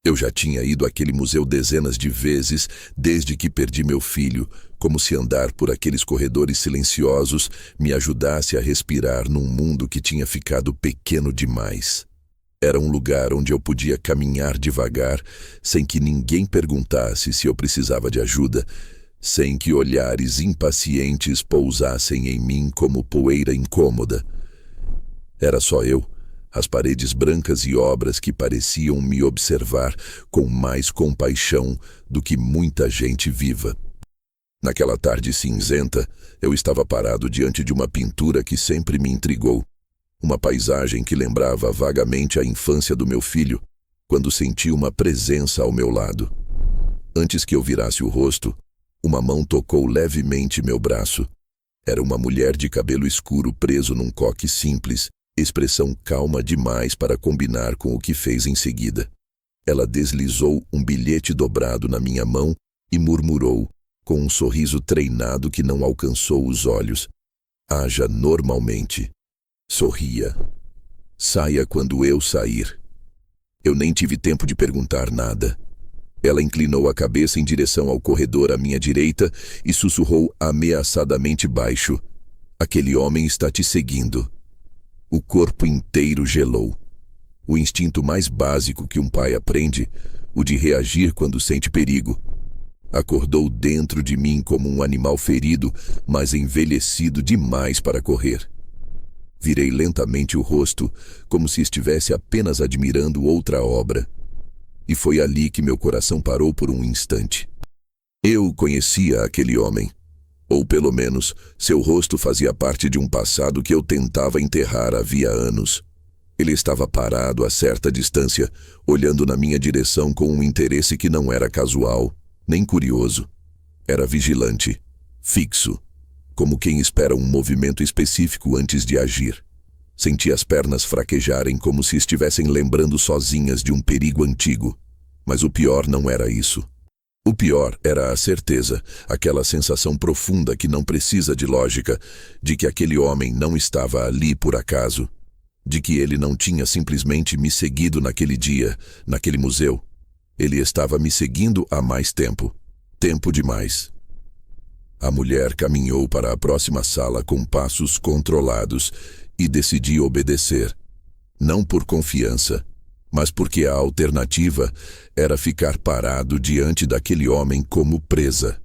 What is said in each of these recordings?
Eu já tinha ido àquele museu dezenas de vezes desde que perdi meu filho, como se andar por aqueles corredores silenciosos me ajudasse a respirar num mundo que tinha ficado pequeno demais. Era um lugar onde eu podia caminhar devagar, sem que ninguém perguntasse se eu precisava de ajuda, sem que olhares impacientes pousassem em mim como poeira incômoda. Era só eu, as paredes brancas e obras que pareciam me observar com mais compaixão do que muita gente viva. Naquela tarde cinzenta, eu estava parado diante de uma pintura que sempre me intrigou. Uma paisagem que lembrava vagamente a infância do meu filho, quando senti uma presença ao meu lado. Antes que eu virasse o rosto, uma mão tocou levemente meu braço. Era uma mulher de cabelo escuro preso num coque simples, expressão calma demais para combinar com o que fez em seguida. Ela deslizou um bilhete dobrado na minha mão e murmurou, com um sorriso treinado que não alcançou os olhos: "Haja normalmente. Sorria. Saia quando eu sair." Eu nem tive tempo de perguntar nada. Ela inclinou a cabeça em direção ao corredor à minha direita e sussurrou ameaçadamente baixo: "Aquele homem está te seguindo." O corpo inteiro gelou. O instinto mais básico que um pai aprende, o de reagir quando sente perigo, acordou dentro de mim como um animal ferido, mas envelhecido demais para correr. Virei lentamente o rosto, como se estivesse apenas admirando outra obra. E foi ali que meu coração parou por um instante. Eu conhecia aquele homem. Ou pelo menos, seu rosto fazia parte de um passado que eu tentava enterrar havia anos. Ele estava parado a certa distância, olhando na minha direção com um interesse que não era casual, nem curioso. Era vigilante, fixo, como quem espera um movimento específico antes de agir. Senti as pernas fraquejarem como se estivessem lembrando sozinhas de um perigo antigo. Mas o pior não era isso. O pior era a certeza, aquela sensação profunda que não precisa de lógica, de que aquele homem não estava ali por acaso, de que ele não tinha simplesmente me seguido naquele dia, naquele museu. Ele estava me seguindo há mais tempo. Tempo demais. A mulher caminhou para a próxima sala com passos controlados e decidi obedecer. Não por confiança, mas porque a alternativa era ficar parado diante daquele homem como presa.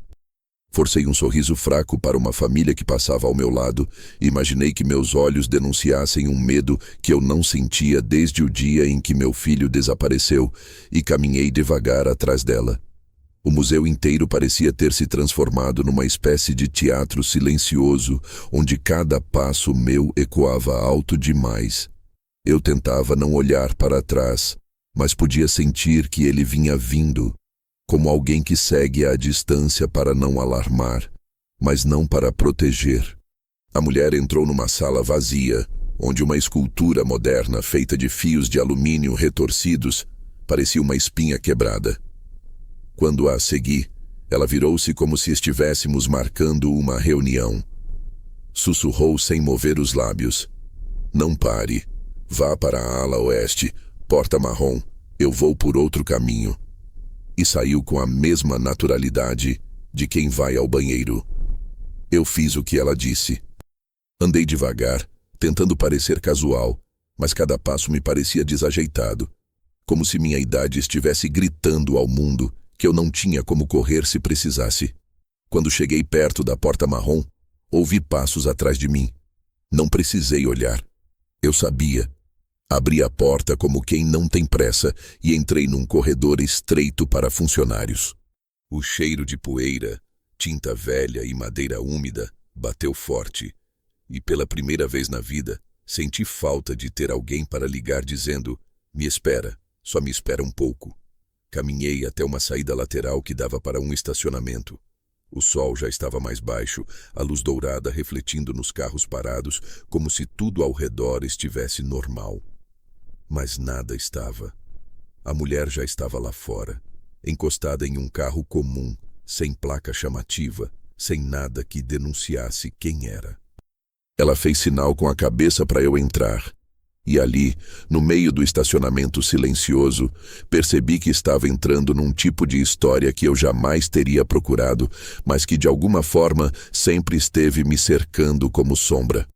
Forcei um sorriso fraco para uma família que passava ao meu lado e imaginei que meus olhos denunciassem um medo que eu não sentia desde o dia em que meu filho desapareceu, e caminhei devagar atrás dela. O museu inteiro parecia ter se transformado numa espécie de teatro silencioso, onde cada passo meu ecoava alto demais. Eu tentava não olhar para trás, mas podia sentir que ele vinha vindo, como alguém que segue à distância para não alarmar, mas não para proteger. A mulher entrou numa sala vazia, onde uma escultura moderna feita de fios de alumínio retorcidos parecia uma espinha quebrada. Quando a segui, ela virou-se como se estivéssemos marcando uma reunião. Sussurrou sem mover os lábios: "Não pare. Vá para a ala oeste, porta marrom, eu vou por outro caminho." E saiu com a mesma naturalidade de quem vai ao banheiro. Eu fiz o que ela disse. Andei devagar, tentando parecer casual, mas cada passo me parecia desajeitado, como se minha idade estivesse gritando ao mundo que eu não tinha como correr se precisasse. Quando cheguei perto da porta marrom, ouvi passos atrás de mim. Não precisei olhar. Eu sabia. Abri a porta como quem não tem pressa e entrei num corredor estreito para funcionários. O cheiro de poeira, tinta velha e madeira úmida bateu forte, e pela primeira vez na vida senti falta de ter alguém para ligar dizendo: "Me espera, só me espera um pouco." Caminhei até uma saída lateral que dava para um estacionamento. O sol já estava mais baixo, a luz dourada refletindo nos carros parados, como se tudo ao redor estivesse normal. Mas nada estava. A mulher já estava lá fora, encostada em um carro comum, sem placa chamativa, sem nada que denunciasse quem era. Ela fez sinal com a cabeça para eu entrar. E ali, no meio do estacionamento silencioso, percebi que estava entrando num tipo de história que eu jamais teria procurado, mas que de alguma forma sempre esteve me cercando como sombra.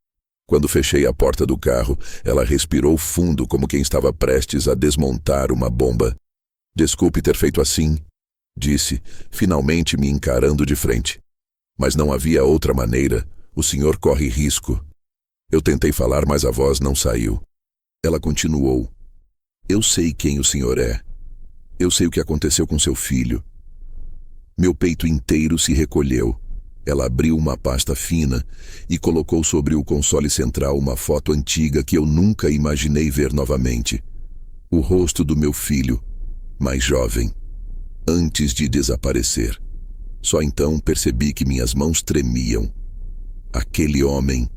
Quando fechei a porta do carro, ela respirou fundo como quem estava prestes a desmontar uma bomba. "Desculpe ter feito assim", disse, finalmente me encarando de frente. "Mas não havia outra maneira. O senhor corre risco." Eu tentei falar, mas a voz não saiu. Ela continuou. "Eu sei quem o senhor é. Eu sei o que aconteceu com seu filho." Meu peito inteiro se recolheu. Ela abriu uma pasta fina e colocou sobre o console central uma foto antiga que eu nunca imaginei ver novamente. O rosto do meu filho, mais jovem, antes de desaparecer. Só então percebi que minhas mãos tremiam. "Aquele homem",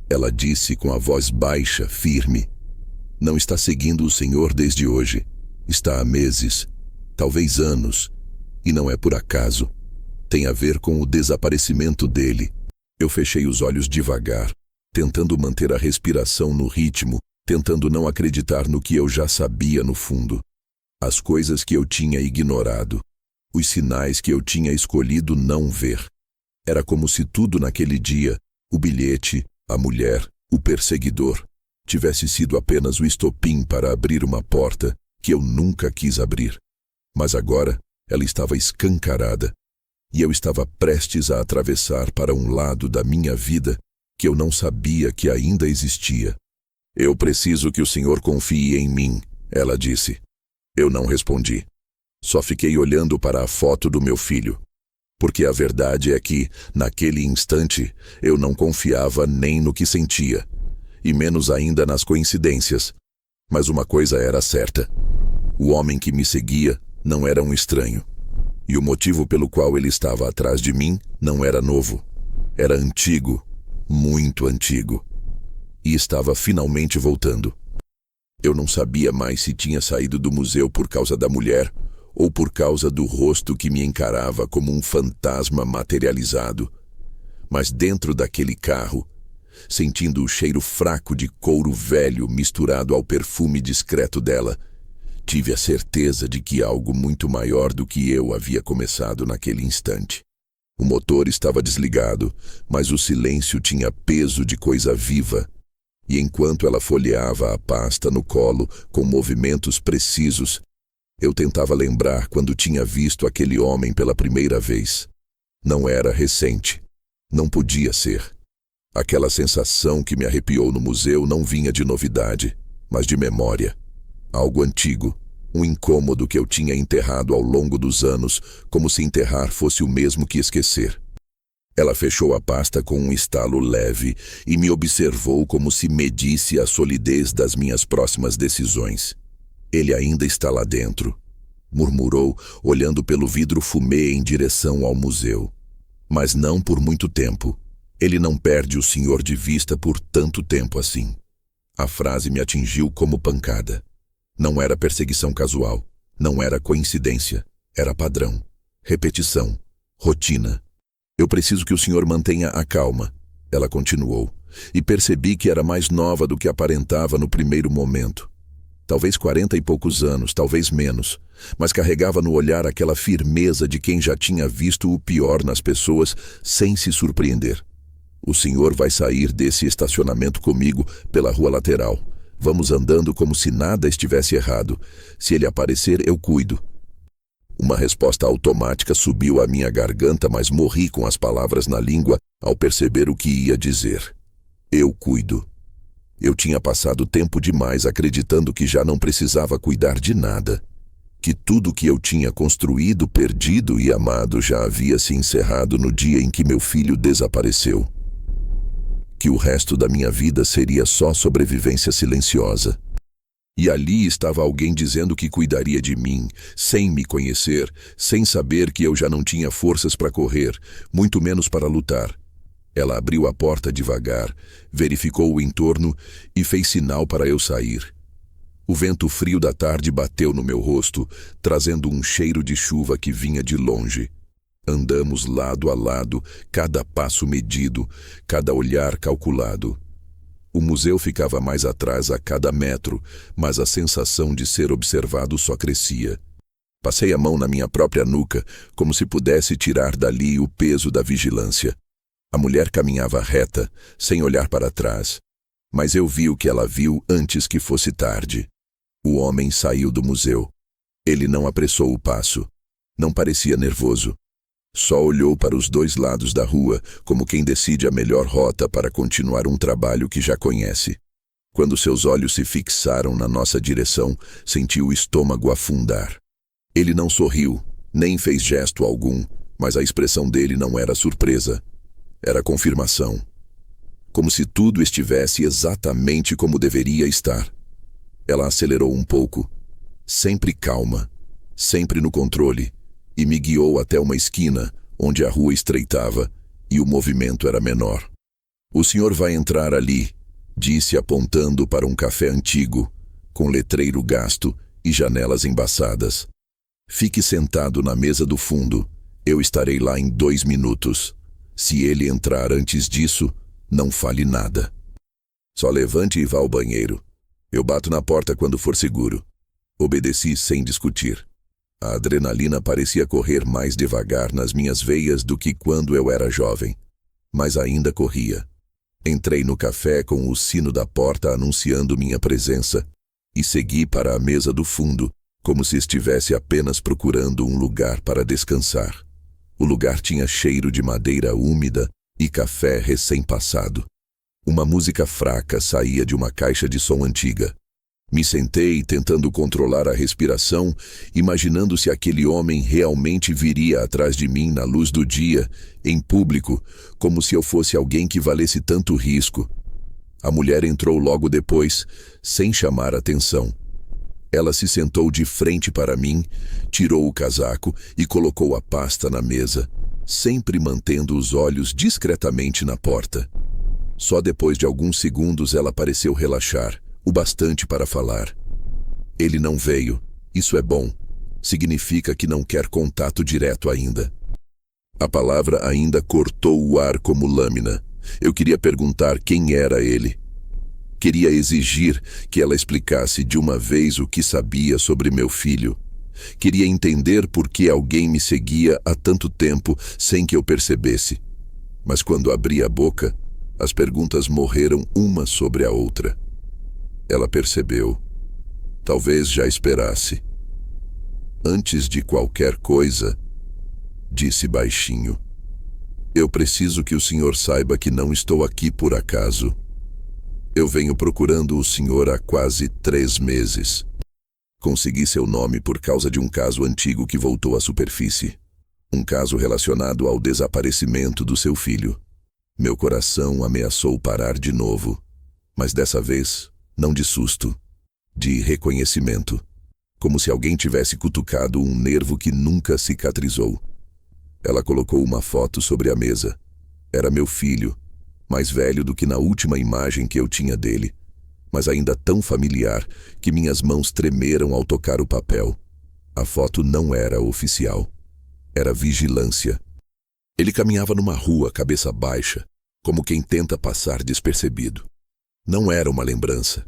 ela disse com a voz baixa, firme, "não está seguindo o senhor desde hoje. Está há meses, talvez anos, e não é por acaso. Tem a ver com o desaparecimento dele." Eu fechei os olhos devagar, tentando manter a respiração no ritmo, tentando não acreditar no que eu já sabia no fundo. As coisas que eu tinha ignorado, os sinais que eu tinha escolhido não ver. Era como se tudo naquele dia, o bilhete, a mulher, o perseguidor, tivesse sido apenas o estopim para abrir uma porta que eu nunca quis abrir. Mas agora ela estava escancarada, e eu estava prestes a atravessar para um lado da minha vida que eu não sabia que ainda existia. "Eu preciso que o senhor confie em mim", ela disse. Eu não respondi. Só fiquei olhando para a foto do meu filho. Porque a verdade é que, naquele instante, eu não confiava nem no que sentia, e menos ainda nas coincidências. Mas uma coisa era certa. O homem que me seguia não era um estranho. E o motivo pelo qual ele estava atrás de mim não era novo. Era antigo, muito antigo. E estava finalmente voltando. Eu não sabia mais se tinha saído do museu por causa da mulher ou por causa do rosto que me encarava como um fantasma materializado. Mas dentro daquele carro, sentindo o cheiro fraco de couro velho misturado ao perfume discreto dela, tive a certeza de que algo muito maior do que eu havia começado naquele instante. O motor estava desligado, mas o silêncio tinha peso de coisa viva. E enquanto ela folheava a pasta no colo com movimentos precisos, eu tentava lembrar quando tinha visto aquele homem pela primeira vez. Não era recente. Não podia ser. Aquela sensação que me arrepiou no museu não vinha de novidade, mas de memória. Algo antigo, um incômodo que eu tinha enterrado ao longo dos anos, como se enterrar fosse o mesmo que esquecer. Ela fechou a pasta com um estalo leve e me observou como se medisse a solidez das minhas próximas decisões. "Ele ainda está lá dentro", murmurou, olhando pelo vidro fumê em direção ao museu. "Mas não por muito tempo. Ele não perde o senhor de vista por tanto tempo assim." A frase me atingiu como pancada. Não era perseguição casual, não era coincidência, era padrão, repetição, rotina. "Eu preciso que o senhor mantenha a calma", ela continuou, e percebi que era mais nova do que aparentava no primeiro momento. Talvez 40 e poucos anos, talvez menos, mas carregava no olhar aquela firmeza de quem já tinha visto o pior nas pessoas sem se surpreender. "O senhor vai sair desse estacionamento comigo pela rua lateral. Vamos andando como se nada estivesse errado. Se ele aparecer, eu cuido." Uma resposta automática subiu à minha garganta, mas morri com as palavras na língua ao perceber o que ia dizer. Eu cuido. Eu tinha passado tempo demais acreditando que já não precisava cuidar de nada. Que tudo que eu tinha construído, perdido e amado já havia se encerrado no dia em que meu filho desapareceu. Que o resto da minha vida seria só sobrevivência silenciosa. E ali estava alguém dizendo que cuidaria de mim, sem me conhecer, sem saber que eu já não tinha forças para correr, muito menos para lutar. Ela abriu a porta devagar, verificou o entorno e fez sinal para eu sair. O vento frio da tarde bateu no meu rosto, trazendo um cheiro de chuva que vinha de longe. Andamos lado a lado, cada passo medido, cada olhar calculado. O museu ficava mais atrás a cada metro, mas a sensação de ser observado só crescia. Passei a mão na minha própria nuca, como se pudesse tirar dali o peso da vigilância. A mulher caminhava reta, sem olhar para trás. Mas eu vi o que ela viu antes que fosse tarde. O homem saiu do museu. Ele não apressou o passo. Não parecia nervoso. Só olhou para os dois lados da rua, como quem decide a melhor rota para continuar um trabalho que já conhece. Quando seus olhos se fixaram na nossa direção, senti o estômago afundar. Ele não sorriu, nem fez gesto algum, mas a expressão dele não era surpresa. Era confirmação. Como se tudo estivesse exatamente como deveria estar. Ela acelerou um pouco, sempre calma, sempre no controle, e me guiou até uma esquina, onde a rua estreitava e o movimento era menor. "O senhor vai entrar ali", disse apontando para um café antigo, com letreiro gasto e janelas embaçadas. "Fique sentado na mesa do fundo. Eu estarei lá em 2 minutos. Se ele entrar antes disso, não fale nada. Só levante e vá ao banheiro. Eu bato na porta quando for seguro." Obedeci sem discutir. A adrenalina parecia correr mais devagar nas minhas veias do que quando eu era jovem. Mas ainda corria. Entrei no café com o sino da porta anunciando minha presença e segui para a mesa do fundo, como se estivesse apenas procurando um lugar para descansar. O lugar tinha cheiro de madeira úmida e café recém-passado. Uma música fraca saía de uma caixa de som antiga. Me sentei tentando controlar a respiração, imaginando se aquele homem realmente viria atrás de mim na luz do dia, em público, como se eu fosse alguém que valesse tanto risco. A mulher entrou logo depois, sem chamar atenção. Ela se sentou de frente para mim, tirou o casaco e colocou a pasta na mesa, sempre mantendo os olhos discretamente na porta. Só depois de alguns segundos ela pareceu relaxar, o bastante para falar. "Ele não veio. Isso é bom. Significa que não quer contato direto ainda." A palavra ainda cortou o ar como lâmina. Eu queria perguntar quem era ele. Queria exigir que ela explicasse de uma vez o que sabia sobre meu filho. Queria entender por que alguém me seguia há tanto tempo sem que eu percebesse. Mas quando abri a boca, as perguntas morreram uma sobre a outra. Ela percebeu. Talvez já esperasse. "Antes de qualquer coisa", disse baixinho, "eu preciso que o senhor saiba que não estou aqui por acaso. Eu venho procurando o senhor há quase 3 meses. Consegui seu nome por causa de um caso antigo que voltou à superfície. Um caso relacionado ao desaparecimento do seu filho. Meu coração ameaçou parar de novo, mas dessa vez não de susto, de reconhecimento, como se alguém tivesse cutucado um nervo que nunca cicatrizou. Ela colocou uma foto sobre a mesa. Era meu filho, mais velho do que na última imagem que eu tinha dele, mas ainda tão familiar que minhas mãos tremeram ao tocar o papel. A foto não era oficial. Era vigilância. Ele caminhava numa rua cabeça baixa, como quem tenta passar despercebido. Não era uma lembrança.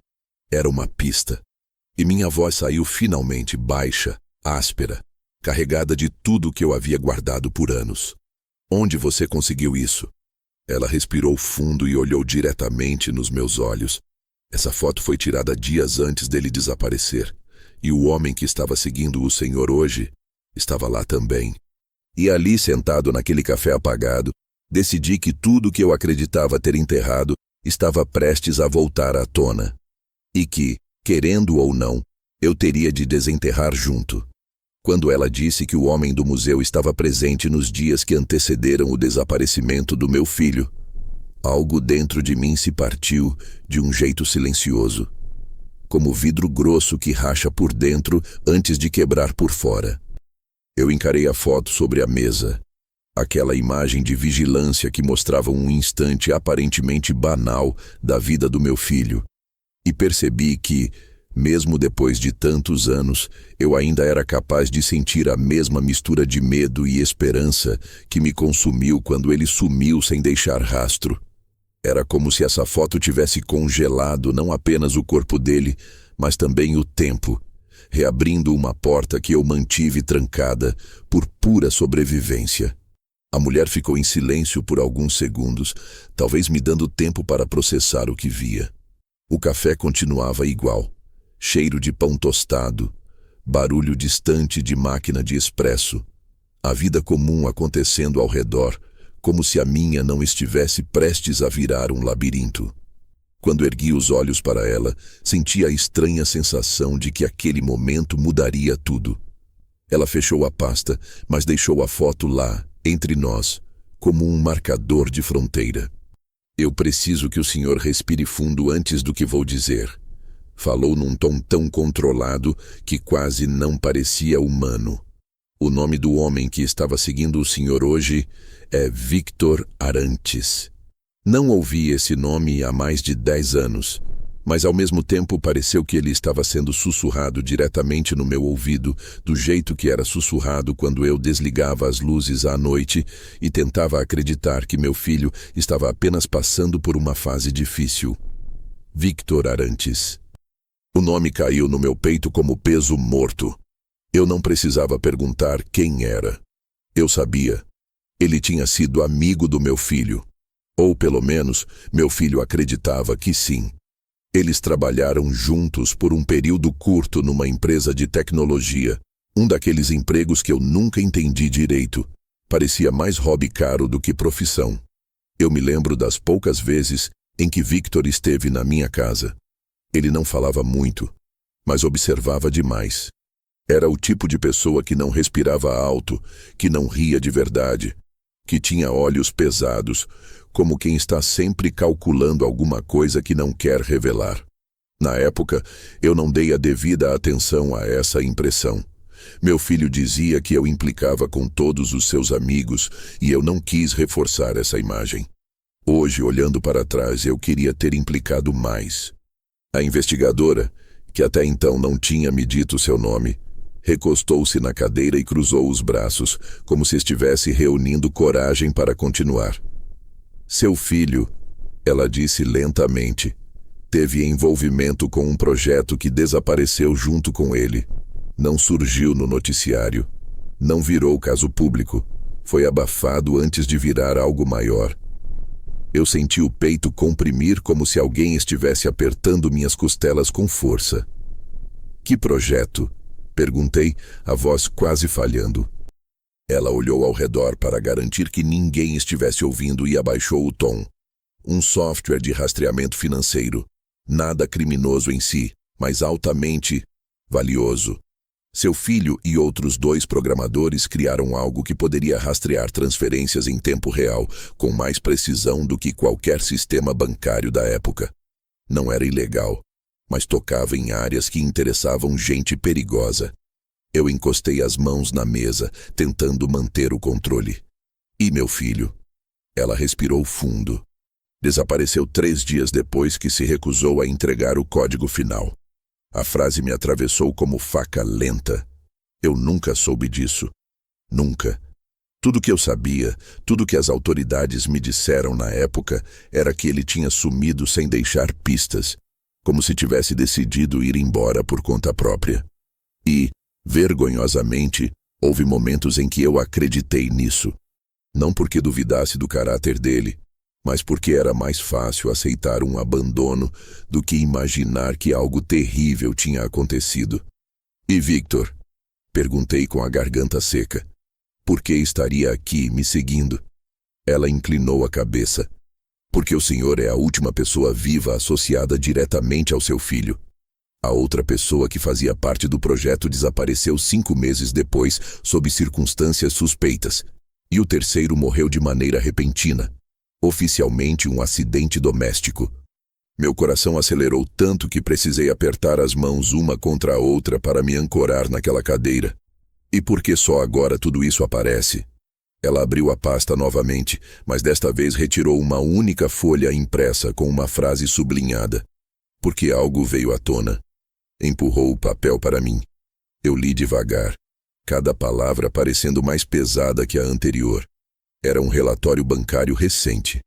Era uma pista. E minha voz saiu finalmente baixa, áspera, carregada de tudo o que eu havia guardado por anos. "Onde você conseguiu isso?" Ela respirou fundo e olhou diretamente nos meus olhos. Essa foto foi tirada dias antes dele desaparecer. E o homem que estava seguindo o senhor hoje estava lá também. E ali, sentado naquele café apagado, decidi que tudo que eu acreditava ter enterrado estava prestes a voltar à tona. E que, querendo ou não, eu teria de desenterrar junto. Quando ela disse que o homem do museu estava presente nos dias que antecederam o desaparecimento do meu filho, algo dentro de mim se partiu de um jeito silencioso, como vidro grosso que racha por dentro antes de quebrar por fora. Eu encarei a foto sobre a mesa, aquela imagem de vigilância que mostrava um instante aparentemente banal da vida do meu filho, e percebi que, mesmo depois de tantos anos, eu ainda era capaz de sentir a mesma mistura de medo e esperança que me consumiu quando ele sumiu sem deixar rastro. Era como se essa foto tivesse congelado não apenas o corpo dele, mas também o tempo, reabrindo uma porta que eu mantive trancada por pura sobrevivência. A mulher ficou em silêncio por alguns segundos, talvez me dando tempo para processar o que via. O café continuava igual, cheiro de pão tostado, barulho distante de máquina de expresso, a vida comum acontecendo ao redor, como se a minha não estivesse prestes a virar um labirinto. Quando ergui os olhos para ela, senti a estranha sensação de que aquele momento mudaria tudo. Ela fechou a pasta, mas deixou a foto lá, entre nós, como um marcador de fronteira. Eu preciso que o senhor respire fundo antes do que vou dizer. Falou num tom tão controlado que quase não parecia humano. O nome do homem que estava seguindo o senhor hoje é Victor Arantes. Não ouvi esse nome há mais de 10 anos, mas ao mesmo tempo pareceu que ele estava sendo sussurrado diretamente no meu ouvido, do jeito que era sussurrado quando eu desligava as luzes à noite e tentava acreditar que meu filho estava apenas passando por uma fase difícil. Victor Arantes. O nome caiu no meu peito como peso morto. Eu não precisava perguntar quem era. Eu sabia. Ele tinha sido amigo do meu filho. Ou, pelo menos, meu filho acreditava que sim. Eles trabalharam juntos por um período curto numa empresa de tecnologia. Um daqueles empregos que eu nunca entendi direito. Parecia mais hobby caro do que profissão. Eu me lembro das poucas vezes em que Victor esteve na minha casa. Ele não falava muito, mas observava demais. Era o tipo de pessoa que não respirava alto, que não ria de verdade, que tinha olhos pesados, como quem está sempre calculando alguma coisa que não quer revelar. Na época, eu não dei a devida atenção a essa impressão. Meu filho dizia que eu implicava com todos os seus amigos e eu não quis reforçar essa imagem. Hoje, olhando para trás, eu queria ter implicado mais. A investigadora, que até então não tinha me dito seu nome, recostou-se na cadeira e cruzou os braços, como se estivesse reunindo coragem para continuar. Seu filho, ela disse lentamente, teve envolvimento com um projeto que desapareceu junto com ele. Não surgiu no noticiário. Não virou caso público. Foi abafado antes de virar algo maior. Eu senti o peito comprimir como se alguém estivesse apertando minhas costelas com força. Que projeto? Perguntei, a voz quase falhando. Ela olhou ao redor para garantir que ninguém estivesse ouvindo e abaixou o tom. Um software de rastreamento financeiro. Nada criminoso em si, mas altamente valioso. Seu filho e outros 2 programadores criaram algo que poderia rastrear transferências em tempo real, com mais precisão do que qualquer sistema bancário da época. Não era ilegal, mas tocava em áreas que interessavam gente perigosa. Eu encostei as mãos na mesa, tentando manter o controle. E meu filho? Ela respirou fundo. Desapareceu 3 dias depois que se recusou a entregar o código final. A frase me atravessou como faca lenta. Eu nunca soube disso. Nunca. Tudo que eu sabia, tudo que as autoridades me disseram na época, era que ele tinha sumido sem deixar pistas, como se tivesse decidido ir embora por conta própria. E, vergonhosamente, houve momentos em que eu acreditei nisso. Não porque duvidasse do caráter dele, mas porque era mais fácil aceitar um abandono do que imaginar que algo terrível tinha acontecido. E Victor? Perguntei com a garganta seca. Por que estaria aqui me seguindo? Ela inclinou a cabeça. Porque o senhor é a última pessoa viva associada diretamente ao seu filho. A outra pessoa que fazia parte do projeto desapareceu 5 meses depois, sob circunstâncias suspeitas. E o terceiro morreu de maneira repentina. Oficialmente um acidente doméstico. Meu coração acelerou tanto que precisei apertar as mãos uma contra a outra para me ancorar naquela cadeira. E por que só agora tudo isso aparece? Ela abriu a pasta novamente, mas desta vez retirou uma única folha impressa com uma frase sublinhada. Porque algo veio à tona. Empurrou o papel para mim. Eu li devagar, cada palavra parecendo mais pesada que a anterior. Era um relatório bancário recente.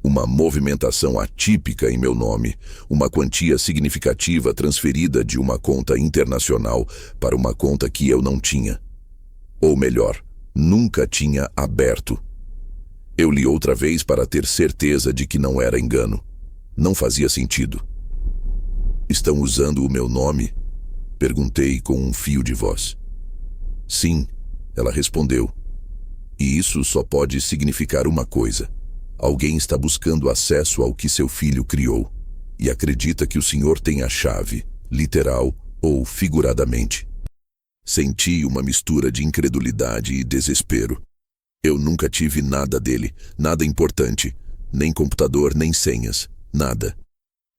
Uma movimentação atípica em meu nome, uma quantia significativa transferida de uma conta internacional para uma conta que eu não tinha. Ou melhor, nunca tinha aberto. Eu li outra vez para ter certeza de que não era engano. Não fazia sentido. Estão usando o meu nome? Perguntei com um fio de voz. Sim, ela respondeu. E isso só pode significar uma coisa. Alguém está buscando acesso ao que seu filho criou e acredita que o senhor tem a chave, literal ou figuradamente. Senti uma mistura de incredulidade e desespero. Eu nunca tive nada dele, nada importante, nem computador, nem senhas, nada.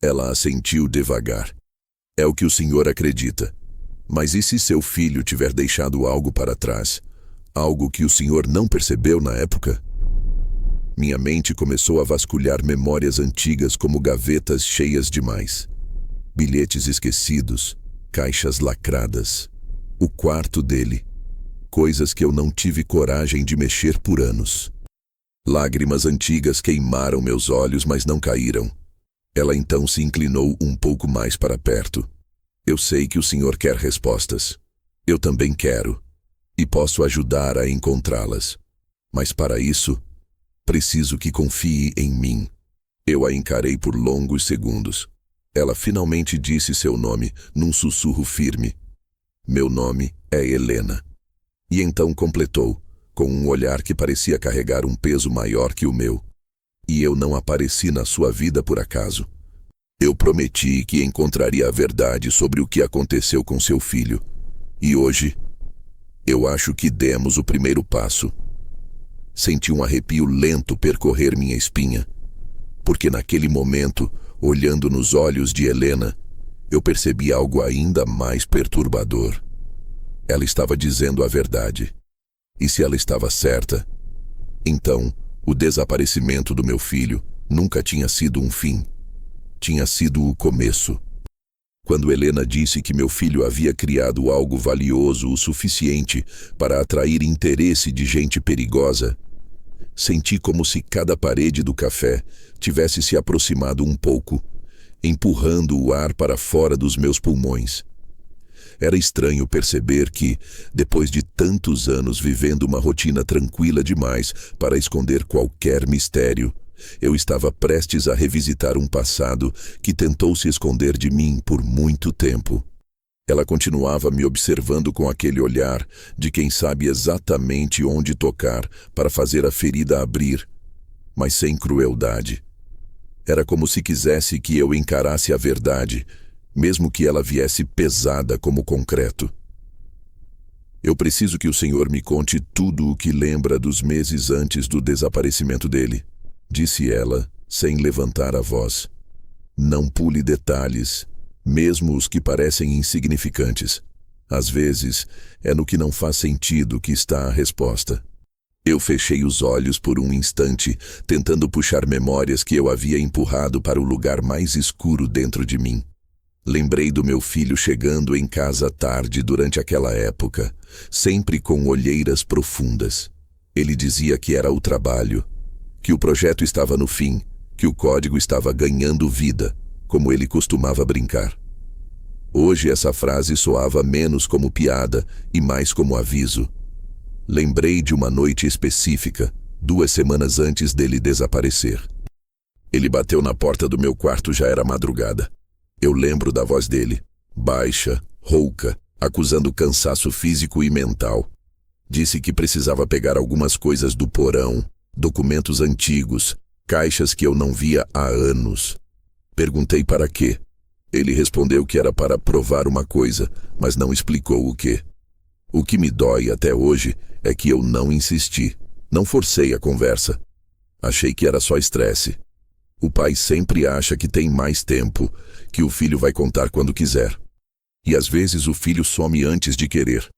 Ela assentiu devagar. É o que o senhor acredita. Mas e se seu filho tiver deixado algo para trás? Algo que o senhor não percebeu na época? Minha mente começou a vasculhar memórias antigas como gavetas cheias demais. Bilhetes esquecidos, caixas lacradas. O quarto dele. Coisas que eu não tive coragem de mexer por anos. Lágrimas antigas queimaram meus olhos, mas não caíram. Ela então se inclinou um pouco mais para perto. Eu sei que o senhor quer respostas. Eu também quero. E posso ajudar a encontrá-las. Mas para isso, preciso que confie em mim. Eu a encarei por longos segundos. Ela finalmente disse seu nome, num sussurro firme. Meu nome é Helena. E então completou, com um olhar que parecia carregar um peso maior que o meu. E eu não apareci na sua vida por acaso. Eu prometi que encontraria a verdade sobre o que aconteceu com seu filho. E hoje, eu acho que demos o primeiro passo. Senti um arrepio lento percorrer minha espinha. Porque naquele momento, olhando nos olhos de Helena, eu percebi algo ainda mais perturbador. Ela estava dizendo a verdade. E se ela estava certa, então o desaparecimento do meu filho nunca tinha sido um fim. Tinha sido o começo. Quando Helena disse que meu filho havia criado algo valioso o suficiente para atrair interesse de gente perigosa, senti como se cada parede do café tivesse se aproximado um pouco, empurrando o ar para fora dos meus pulmões. Era estranho perceber que, depois de tantos anos vivendo uma rotina tranquila demais para esconder qualquer mistério, eu estava prestes a revisitar um passado que tentou se esconder de mim por muito tempo. Ela continuava me observando com aquele olhar de quem sabe exatamente onde tocar para fazer a ferida abrir, mas sem crueldade. Era como se quisesse que eu encarasse a verdade, mesmo que ela viesse pesada como concreto. Eu preciso que o senhor me conte tudo o que lembra dos meses antes do desaparecimento dele, disse ela, sem levantar a voz. Não pule detalhes, mesmo os que parecem insignificantes. Às vezes, é no que não faz sentido que está a resposta. Eu fechei os olhos por um instante, tentando puxar memórias que eu havia empurrado para o lugar mais escuro dentro de mim. Lembrei do meu filho chegando em casa tarde durante aquela época, sempre com olheiras profundas. Ele dizia que era o trabalho, que o projeto estava no fim, que o código estava ganhando vida, como ele costumava brincar. Hoje essa frase soava menos como piada e mais como aviso. Lembrei de uma noite específica, 2 semanas antes dele desaparecer. Ele bateu na porta do meu quarto, já era madrugada. Eu lembro da voz dele, baixa, rouca, acusando cansaço físico e mental. Disse que precisava pegar algumas coisas do porão, documentos antigos, caixas que eu não via há anos. Perguntei para quê. Ele respondeu que era para provar uma coisa, mas não explicou o quê. O que me dói até hoje é que eu não insisti, não forcei a conversa. Achei que era só estresse. O pai sempre acha que tem mais tempo, que o filho vai contar quando quiser. E às vezes o filho some antes de querer.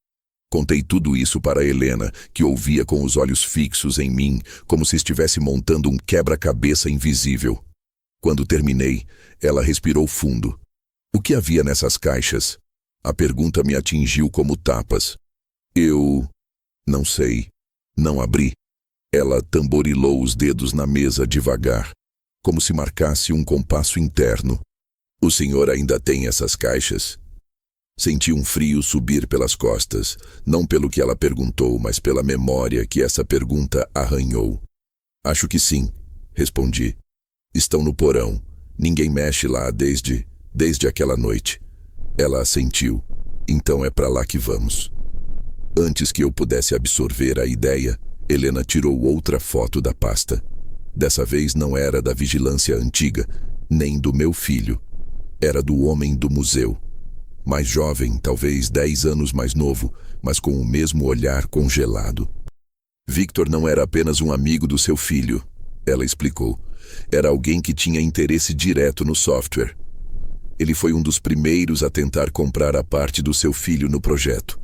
Contei tudo isso para Helena, que ouvia com os olhos fixos em mim, como se estivesse montando um quebra-cabeça invisível. Quando terminei, ela respirou fundo. O que havia nessas caixas? A pergunta me atingiu como tapas. Eu... não sei. Não abri. Ela tamborilou os dedos na mesa devagar. como se marcasse um compasso interno. O senhor ainda tem essas caixas? Senti um frio subir pelas costas, não pelo que ela perguntou, mas pela memória que essa pergunta arranhou. Acho que sim, respondi. Estão no porão. Ninguém mexe lá desde aquela noite. Ela assentiu. Então é para lá que vamos. Antes que eu pudesse absorver a ideia, Helena tirou outra foto da pasta. Dessa vez não era da vigilância antiga, nem do meu filho. Era do homem do museu. Mais jovem, talvez 10 anos mais novo, mas com o mesmo olhar congelado. Victor não era apenas um amigo do seu filho, ela explicou. Era alguém que tinha interesse direto no software. Ele foi um dos primeiros a tentar comprar a parte do seu filho no projeto.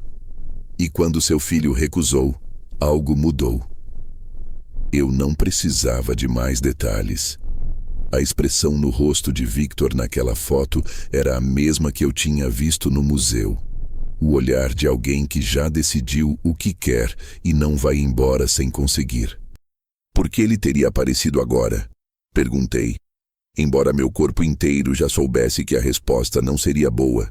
E quando seu filho recusou, algo mudou. Eu não precisava de mais detalhes. A expressão no rosto de Victor naquela foto era a mesma que eu tinha visto no museu. O olhar de alguém que já decidiu o que quer e não vai embora sem conseguir. Por que ele teria aparecido agora? Perguntei. Embora meu corpo inteiro já soubesse que a resposta não seria boa.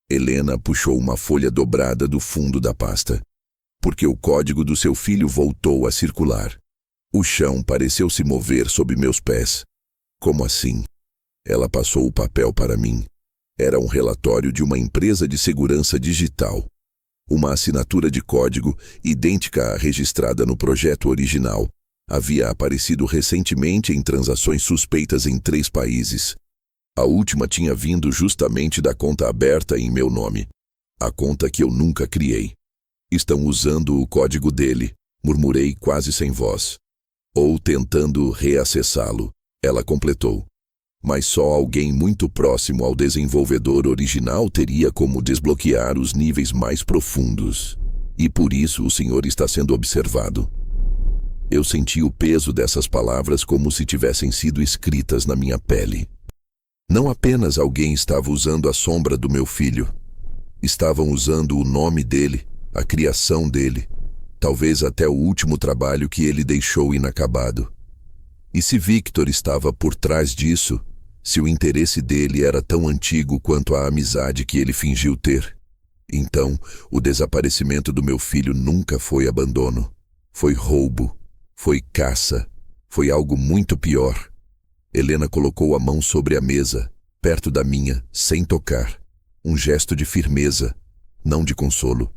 Helena puxou uma folha dobrada do fundo da pasta. Porque o código do seu filho voltou a circular. O chão pareceu se mover sob meus pés. Como assim? Ela passou o papel para mim. Era um relatório de uma empresa de segurança digital. Uma assinatura de código, idêntica à registrada no projeto original, havia aparecido recentemente em transações suspeitas em 3 países. A última tinha vindo justamente da conta aberta em meu nome. A conta que eu nunca criei. Estão usando o código dele, murmurei quase sem voz. Ou tentando reacessá-lo, ela completou. Mas só alguém muito próximo ao desenvolvedor original teria como desbloquear os níveis mais profundos. E por isso o senhor está sendo observado. Eu senti o peso dessas palavras como se tivessem sido escritas na minha pele. Não apenas alguém estava usando a sombra do meu filho. Estavam usando o nome dele, a criação dele, talvez até o último trabalho que ele deixou inacabado. E se Victor estava por trás disso, se o interesse dele era tão antigo quanto a amizade que ele fingiu ter, então o desaparecimento do meu filho nunca foi abandono. Foi roubo, foi caça, foi algo muito pior. Helena colocou a mão sobre a mesa, perto da minha, sem tocar. Um gesto de firmeza, não de consolo.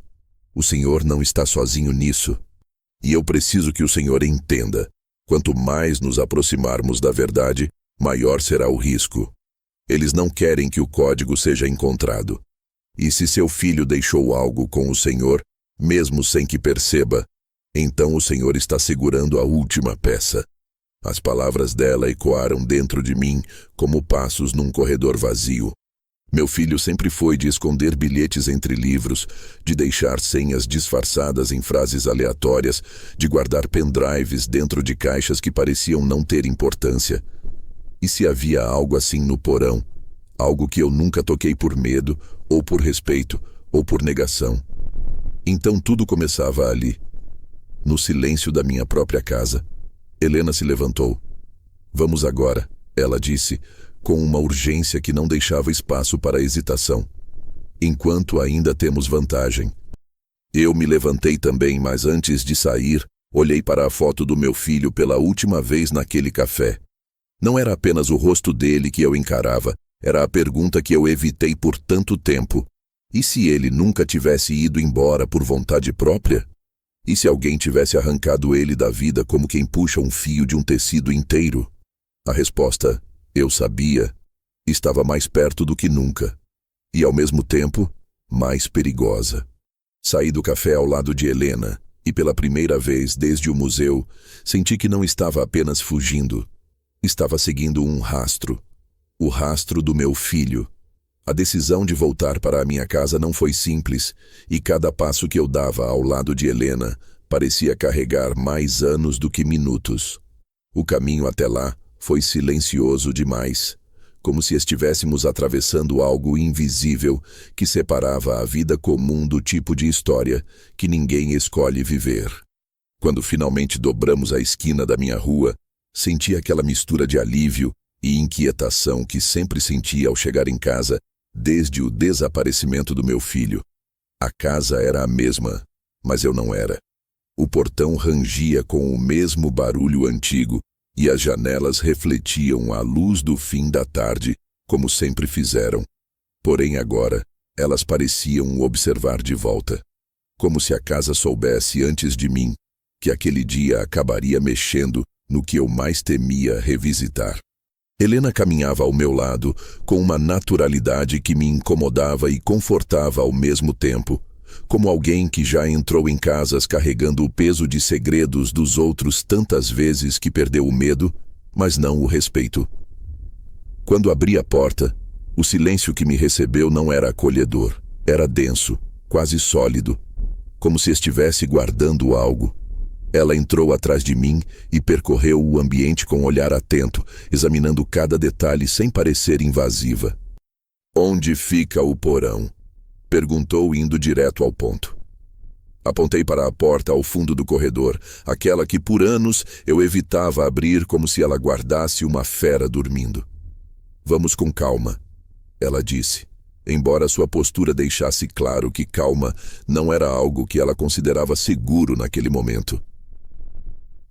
O senhor não está sozinho nisso. E eu preciso que o senhor entenda. Quanto mais nos aproximarmos da verdade, maior será o risco. Eles não querem que o código seja encontrado. E se seu filho deixou algo com o senhor, mesmo sem que perceba, então o senhor está segurando a última peça. As palavras dela ecoaram dentro de mim como passos num corredor vazio. Meu filho sempre foi de esconder bilhetes entre livros, de deixar senhas disfarçadas em frases aleatórias, de guardar pendrives dentro de caixas que pareciam não ter importância. E se havia algo assim no porão, algo que eu nunca toquei por medo, ou por respeito, ou por negação. Então tudo começava ali, no silêncio da minha própria casa. Helena se levantou. Vamos agora, ela disse, com uma urgência que não deixava espaço para hesitação. Enquanto ainda temos vantagem. Eu me levantei também, mas antes de sair, olhei para a foto do meu filho pela última vez naquele café. Não era apenas o rosto dele que eu encarava, era a pergunta que eu evitei por tanto tempo. E se ele nunca tivesse ido embora por vontade própria? E se alguém tivesse arrancado ele da vida como quem puxa um fio de um tecido inteiro? A resposta, eu sabia, estava mais perto do que nunca. E, ao mesmo tempo, mais perigosa. Saí do café ao lado de Helena, e pela primeira vez desde o museu, senti que não estava apenas fugindo. Estava seguindo um rastro. O rastro do meu filho. A decisão de voltar para a minha casa não foi simples, e cada passo que eu dava ao lado de Helena parecia carregar mais anos do que minutos. O caminho até lá foi silencioso demais, como se estivéssemos atravessando algo invisível que separava a vida comum do tipo de história que ninguém escolhe viver. Quando finalmente dobramos a esquina da minha rua, Senti aquela mistura de alívio e inquietação que sempre sentia ao chegar em casa desde o desaparecimento do meu filho. A casa era a mesma, mas eu não era. O portão rangia com o mesmo barulho antigo e as janelas refletiam a luz do fim da tarde, como sempre fizeram. Porém agora, elas pareciam observar de volta, como se a casa soubesse antes de mim que aquele dia acabaria mexendo no que eu mais temia revisitar. Helena caminhava ao meu lado com uma naturalidade que me incomodava e confortava ao mesmo tempo, como alguém que já entrou em casas carregando o peso de segredos dos outros tantas vezes que perdeu o medo, mas não o respeito. Quando abri a porta, o silêncio que me recebeu não era acolhedor, era denso, quase sólido, como se estivesse guardando algo. Ela entrou atrás de mim e percorreu o ambiente com um olhar atento, examinando cada detalhe sem parecer invasiva. "Onde fica o porão?" perguntou, indo direto ao ponto. Apontei para a porta ao fundo do corredor, aquela que por anos eu evitava abrir como se ela guardasse uma fera dormindo. "Vamos com calma", ela disse, embora sua postura deixasse claro que calma não era algo que ela considerava seguro naquele momento.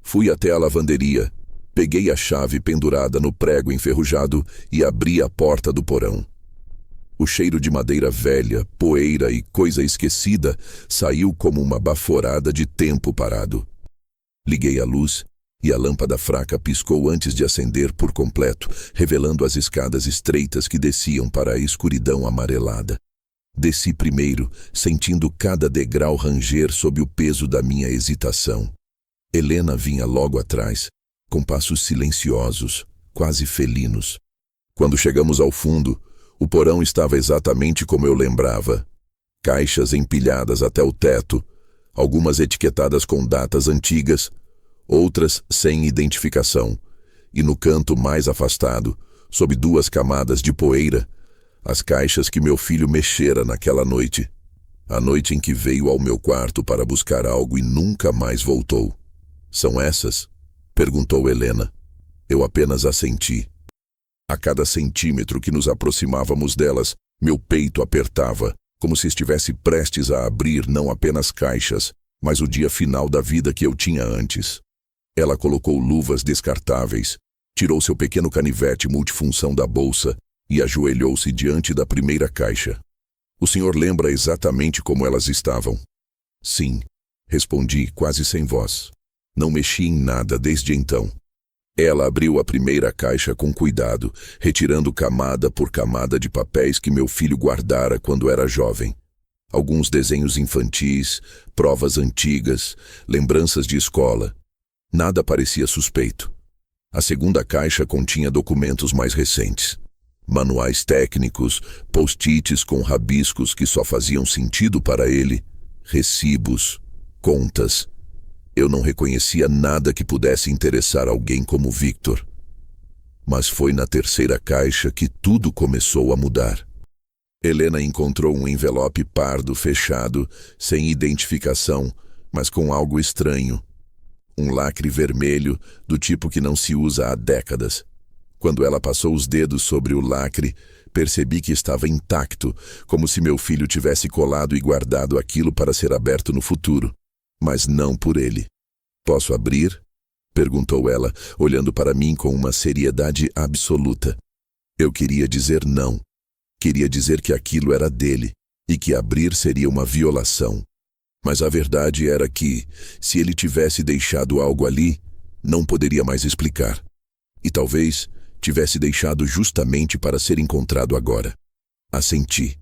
Fui até a lavanderia, peguei a chave pendurada no prego enferrujado e abri a porta do porão. O cheiro de madeira velha, poeira e coisa esquecida saiu como uma baforada de tempo parado. Liguei a luz e a lâmpada fraca piscou antes de acender por completo, revelando as escadas estreitas que desciam para a escuridão amarelada. Desci primeiro, sentindo cada degrau ranger sob o peso da minha hesitação. Helena vinha logo atrás, com passos silenciosos, quase felinos. Quando chegamos ao fundo, o porão estava exatamente como eu lembrava. Caixas empilhadas até o teto, algumas etiquetadas com datas antigas, outras sem identificação, e no canto mais afastado, sob 2 camadas de poeira, as caixas que meu filho mexera naquela noite. A noite em que veio ao meu quarto para buscar algo e nunca mais voltou. "São essas?" perguntou Helena. Eu apenas assenti. A cada centímetro que nos aproximávamos delas, meu peito apertava, como se estivesse prestes a abrir não apenas caixas, mas o dia final da vida que eu tinha antes. Ela colocou luvas descartáveis, tirou seu pequeno canivete multifunção da bolsa e ajoelhou-se diante da primeira caixa. "O senhor lembra exatamente como elas estavam?" "Sim", respondi quase sem voz. Não mexi em nada desde então. Ela abriu a primeira caixa com cuidado, retirando camada por camada de papéis que meu filho guardara quando era jovem. Alguns desenhos infantis, provas antigas, lembranças de escola. Nada parecia suspeito. A segunda caixa continha documentos mais recentes. Manuais técnicos, post-its com rabiscos que só faziam sentido para ele, recibos, contas. Eu não reconhecia nada que pudesse interessar alguém como Victor. Mas foi na terceira caixa que tudo começou a mudar. Helena encontrou um envelope pardo fechado, sem identificação, mas com algo estranho. Um lacre vermelho, do tipo que não se usa há décadas. Quando ela passou os dedos sobre o lacre, percebi que estava intacto, como se meu filho tivesse colado e guardado aquilo para ser aberto no futuro. Mas não por ele. "Posso abrir?" perguntou ela, olhando para mim com uma seriedade absoluta. Eu queria dizer não. Queria dizer que aquilo era dele e que abrir seria uma violação. Mas a verdade era que, se ele tivesse deixado algo ali, não poderia mais explicar. E talvez tivesse deixado justamente para ser encontrado agora. Assenti.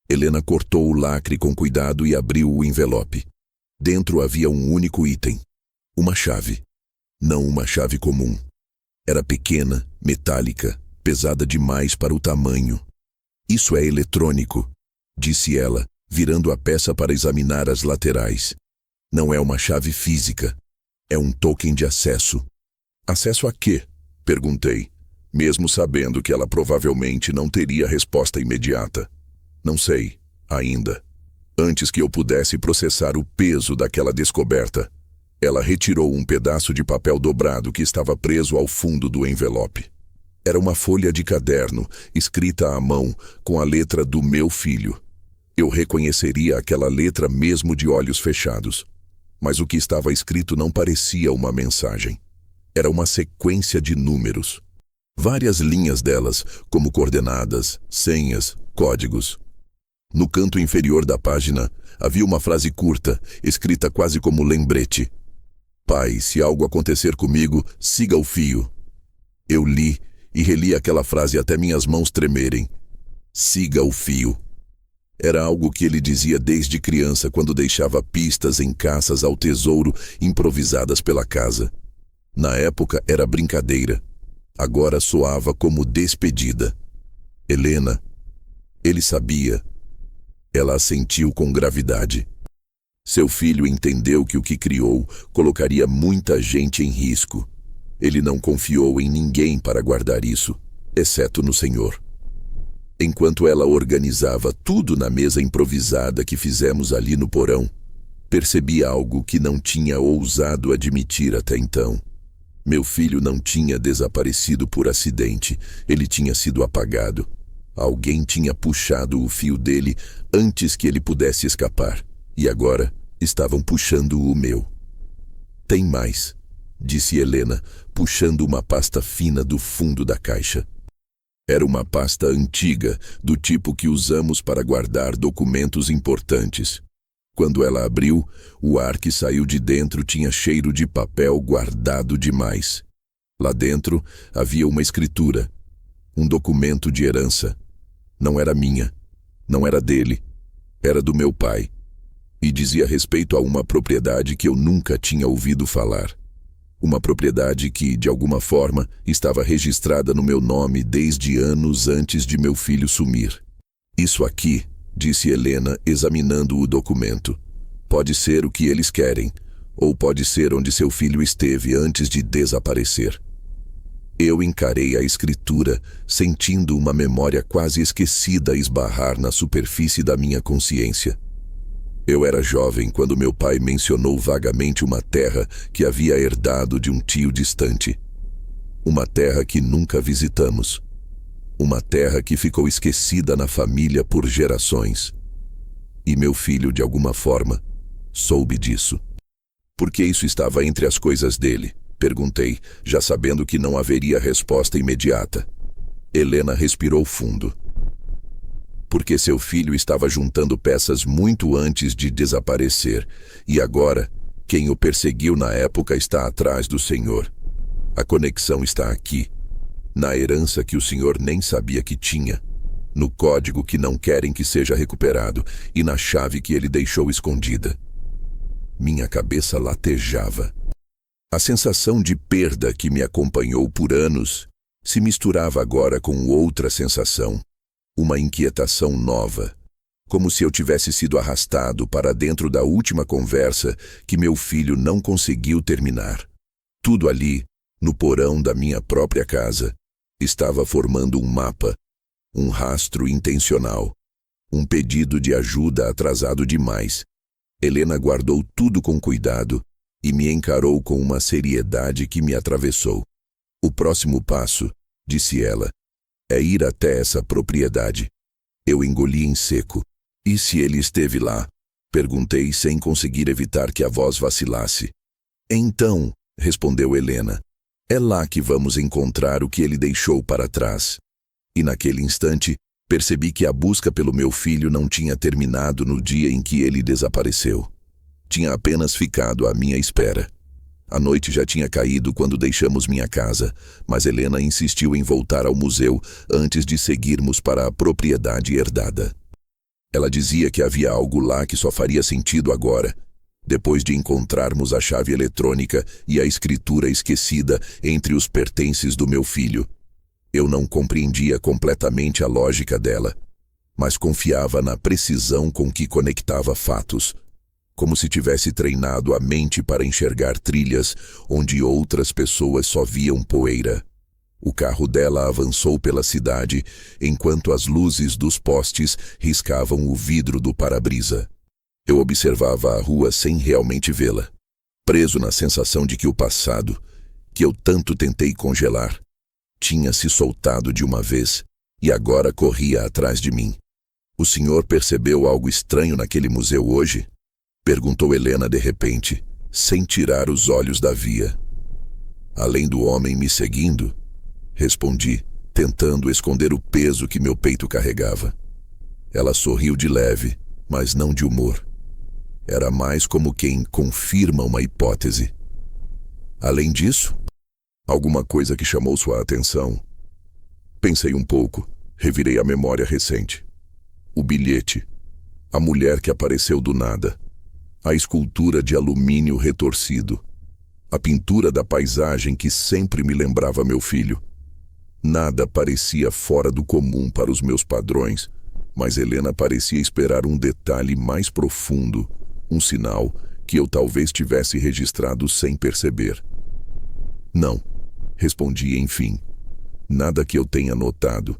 Helena cortou o lacre com cuidado e abriu o envelope. Dentro havia um único item. Uma chave. Não uma chave comum. Era pequena, metálica, pesada demais para o tamanho. "Isso é eletrônico", disse ela, virando a peça para examinar as laterais. "Não é uma chave física. É um token de acesso." "Acesso a quê?" perguntei, mesmo sabendo que ela provavelmente não teria resposta imediata. "Não sei, ainda." Antes que eu pudesse processar o peso daquela descoberta, Ela retirou um pedaço de papel dobrado que estava preso ao fundo do envelope. Era uma folha de caderno, escrita à mão, com a letra do meu filho. Eu reconheceria aquela letra mesmo de olhos fechados. Mas o que estava escrito não parecia uma mensagem. Era uma sequência de números. Várias linhas delas, como coordenadas, senhas, códigos. No canto inferior da página, havia uma frase curta, escrita quase como lembrete. Pai, se algo acontecer comigo, siga o fio. Eu li e reli aquela frase até minhas mãos tremerem. Siga o fio. Era algo que ele dizia desde criança quando deixava pistas em caças ao tesouro improvisadas pela casa. Na época era brincadeira. Agora soava como despedida. Helena. Ele sabia. Ela assentiu com gravidade. Seu filho entendeu que o que criou colocaria muita gente em risco. Ele não confiou em ninguém para guardar isso, exceto no Senhor. Enquanto ela organizava tudo na mesa improvisada que fizemos ali no porão, percebi algo que não tinha ousado admitir até então. Meu filho não tinha desaparecido por acidente, ele tinha sido apagado. Alguém tinha puxado o fio dele antes que ele pudesse escapar, e agora estavam puxando o meu. Tem mais, disse Helena, puxando uma pasta fina do fundo da caixa. Era uma pasta antiga, do tipo que usamos para guardar documentos importantes. Quando ela abriu, o ar que saiu de dentro tinha cheiro de papel guardado demais. Lá dentro havia uma escritura, um documento de herança. Não era minha, não era dele, era do meu pai. E dizia respeito a uma propriedade que eu nunca tinha ouvido falar. Uma propriedade que, de alguma forma, estava registrada no meu nome desde anos antes de meu filho sumir. Isso aqui, disse Helena, examinando o documento. Pode ser o que eles querem, ou pode ser onde seu filho esteve antes de desaparecer. Eu encarei a escritura, sentindo uma memória quase esquecida esbarrar na superfície da minha consciência. Eu era jovem quando meu pai mencionou vagamente uma terra que havia herdado de um tio distante. Uma terra que nunca visitamos. Uma terra que ficou esquecida na família por gerações. E meu filho, de alguma forma, soube disso. Por que isso estava entre as coisas dele? Perguntei, já sabendo que não haveria resposta imediata. Helena respirou fundo. Porque seu filho estava juntando peças muito antes de desaparecer, e agora, quem o perseguiu na época está atrás do Senhor. A conexão está aqui, na herança que o Senhor nem sabia que tinha, no código que não querem que seja recuperado e na chave que ele deixou escondida. Minha cabeça latejava. A sensação de perda que me acompanhou por anos se misturava agora com outra sensação, uma inquietação nova, como se eu tivesse sido arrastado para dentro da última conversa que meu filho não conseguiu terminar. Tudo ali, no porão da minha própria casa, estava formando um mapa, um rastro intencional, um pedido de ajuda atrasado demais. Helena guardou tudo com cuidado e me encarou com uma seriedade que me atravessou. O próximo passo, disse ela, é ir até essa propriedade. Eu engoli em seco. E se ele esteve lá? Perguntei sem conseguir evitar que a voz vacilasse. Então, respondeu Helena, é lá que vamos encontrar o que ele deixou para trás. E naquele instante, percebi que a busca pelo meu filho não tinha terminado no dia em que ele desapareceu. Tinha apenas ficado à minha espera. A noite já tinha caído quando deixamos minha casa, mas Helena insistiu em voltar ao museu antes de seguirmos para a propriedade herdada. Ela dizia que havia algo lá que só faria sentido agora, depois de encontrarmos a chave eletrônica e a escritura esquecida entre os pertences do meu filho. Eu não compreendia completamente a lógica dela, mas confiava na precisão com que conectava fatos, como se tivesse treinado a mente para enxergar trilhas onde outras pessoas só viam poeira. O carro dela avançou pela cidade, enquanto as luzes dos postes riscavam o vidro do para-brisa. Eu observava a rua sem realmente vê-la. preso na sensação de que o passado, que eu tanto tentei congelar, tinha se soltado de uma vez e agora corria atrás de mim. O senhor percebeu algo estranho naquele museu hoje? Perguntou Helena de repente, sem tirar os olhos da via. Além do homem me seguindo, respondi, tentando esconder o peso que meu peito carregava. Ela sorriu de leve, mas não de humor. Era mais como quem confirma uma hipótese. Além disso, alguma coisa que chamou sua atenção? Pensei um pouco, revirei a memória recente. O bilhete, a mulher que apareceu do nada, a escultura de alumínio retorcido, a pintura da paisagem que sempre me lembrava meu filho. Nada parecia fora do comum para os meus padrões, mas Helena parecia esperar um detalhe mais profundo, um sinal que eu talvez tivesse registrado sem perceber. Não, respondi enfim. Nada que eu tenha notado.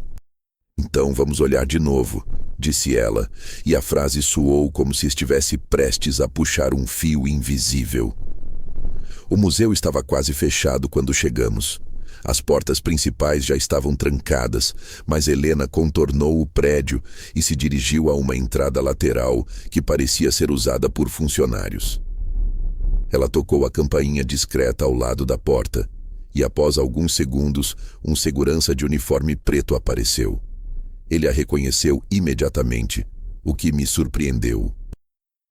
Então vamos olhar de novo, disse ela, e a frase soou como se estivesse prestes a puxar um fio invisível. O museu estava quase fechado quando chegamos. As portas principais já estavam trancadas, mas Helena contornou o prédio e se dirigiu a uma entrada lateral que parecia ser usada por funcionários. Ela tocou a campainha discreta ao lado da porta, e após alguns segundos, um segurança de uniforme preto apareceu. Ele a reconheceu imediatamente, o que me surpreendeu.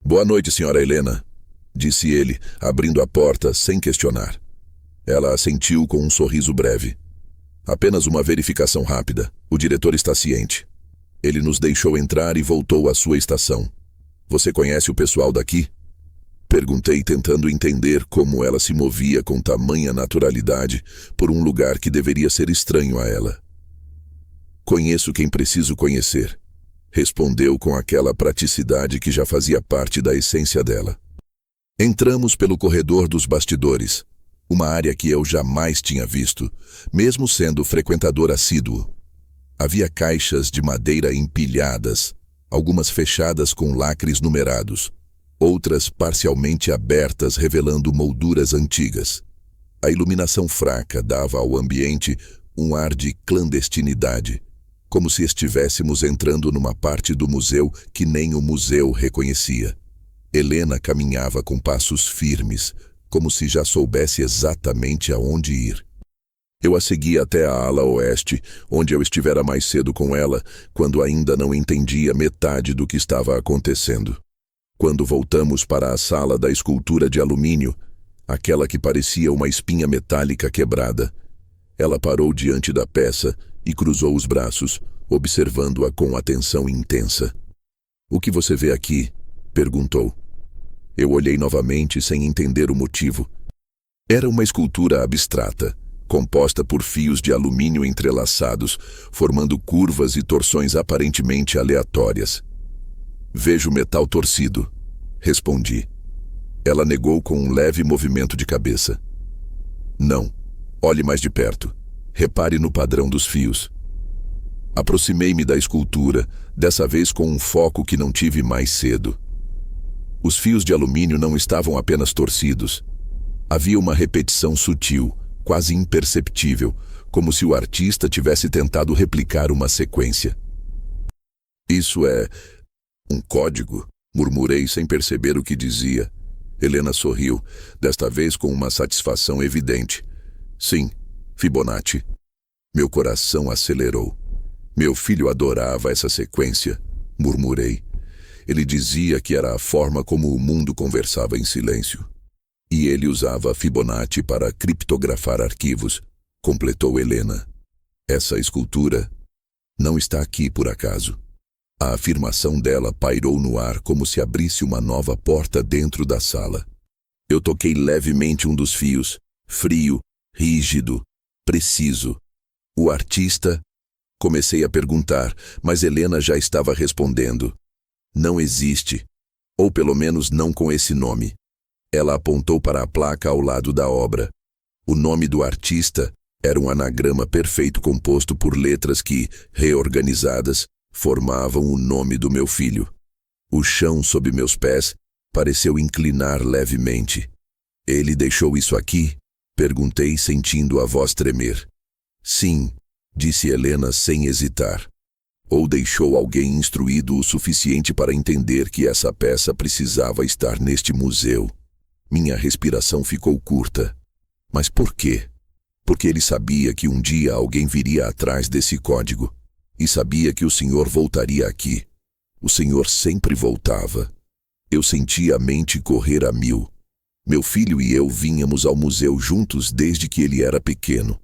"Boa noite, senhora Helena", disse ele, abrindo a porta sem questionar. Ela assentiu com um sorriso breve. "Apenas uma verificação rápida. O diretor está ciente. Ele nos deixou entrar e voltou à sua estação. Você conhece o pessoal daqui?" Perguntei, tentando entender como ela se movia com tamanha naturalidade por um lugar que deveria ser estranho a ela. "Conheço quem preciso conhecer", respondeu com aquela praticidade que já fazia parte da essência dela. Entramos pelo corredor dos bastidores, uma área que eu jamais tinha visto, mesmo sendo frequentador assíduo. Havia caixas de madeira empilhadas, algumas fechadas com lacres numerados, outras parcialmente abertas revelando molduras antigas. A iluminação fraca dava ao ambiente um ar de clandestinidade, como se estivéssemos entrando numa parte do museu que nem o museu reconhecia. Helena caminhava com passos firmes, como se já soubesse exatamente aonde ir. Eu a segui até a ala oeste, onde eu estivera mais cedo com ela, quando ainda não entendia metade do que estava acontecendo. Quando voltamos para a sala da escultura de alumínio, aquela que parecia uma espinha metálica quebrada, ela parou diante da peça e cruzou os braços, observando-a com atenção intensa. "O que você vê aqui?" perguntou. Eu olhei novamente sem entender o motivo. Era uma escultura abstrata, composta por fios de alumínio entrelaçados, formando curvas e torções aparentemente aleatórias. "Vejo metal torcido", respondi. Ela negou com um leve movimento de cabeça. "Não, olhe mais de perto. Repare no padrão dos fios." Aproximei-me da escultura, dessa vez com um foco que não tive mais cedo. Os fios de alumínio não estavam apenas torcidos. Havia uma repetição sutil, quase imperceptível, como se o artista tivesse tentado replicar uma sequência. "Isso é um código?" murmurei sem perceber o que dizia. Helena sorriu, desta vez com uma satisfação evidente. "Sim, Fibonacci." Meu coração acelerou. "Meu filho adorava essa sequência", murmurei. Ele dizia que era a forma como o mundo conversava em silêncio. "E ele usava Fibonacci para criptografar arquivos", completou Helena. "Essa escultura não está aqui por acaso." A afirmação dela pairou no ar como se abrisse uma nova porta dentro da sala. Eu toquei levemente um dos fios, frio, rígido, preciso. "O artista?" Comecei a perguntar, mas Helena já estava respondendo. "Não existe, ou pelo menos não com esse nome." Ela apontou para a placa ao lado da obra. O nome do artista era um anagrama perfeito composto por letras que, reorganizadas, formavam o nome do meu filho. O chão sob meus pés pareceu inclinar levemente. Ele deixou isso aqui? Perguntei, sentindo a voz tremer. Sim, disse Helena sem hesitar. Ou deixou alguém instruído o suficiente para entender que essa peça precisava estar neste museu. Minha respiração ficou curta. Mas por quê? Porque ele sabia que um dia alguém viria atrás desse código. E sabia que o senhor voltaria aqui. O senhor sempre voltava. Eu sentia a mente correr a mil. Meu filho e eu vínhamos ao museu juntos desde que ele era pequeno.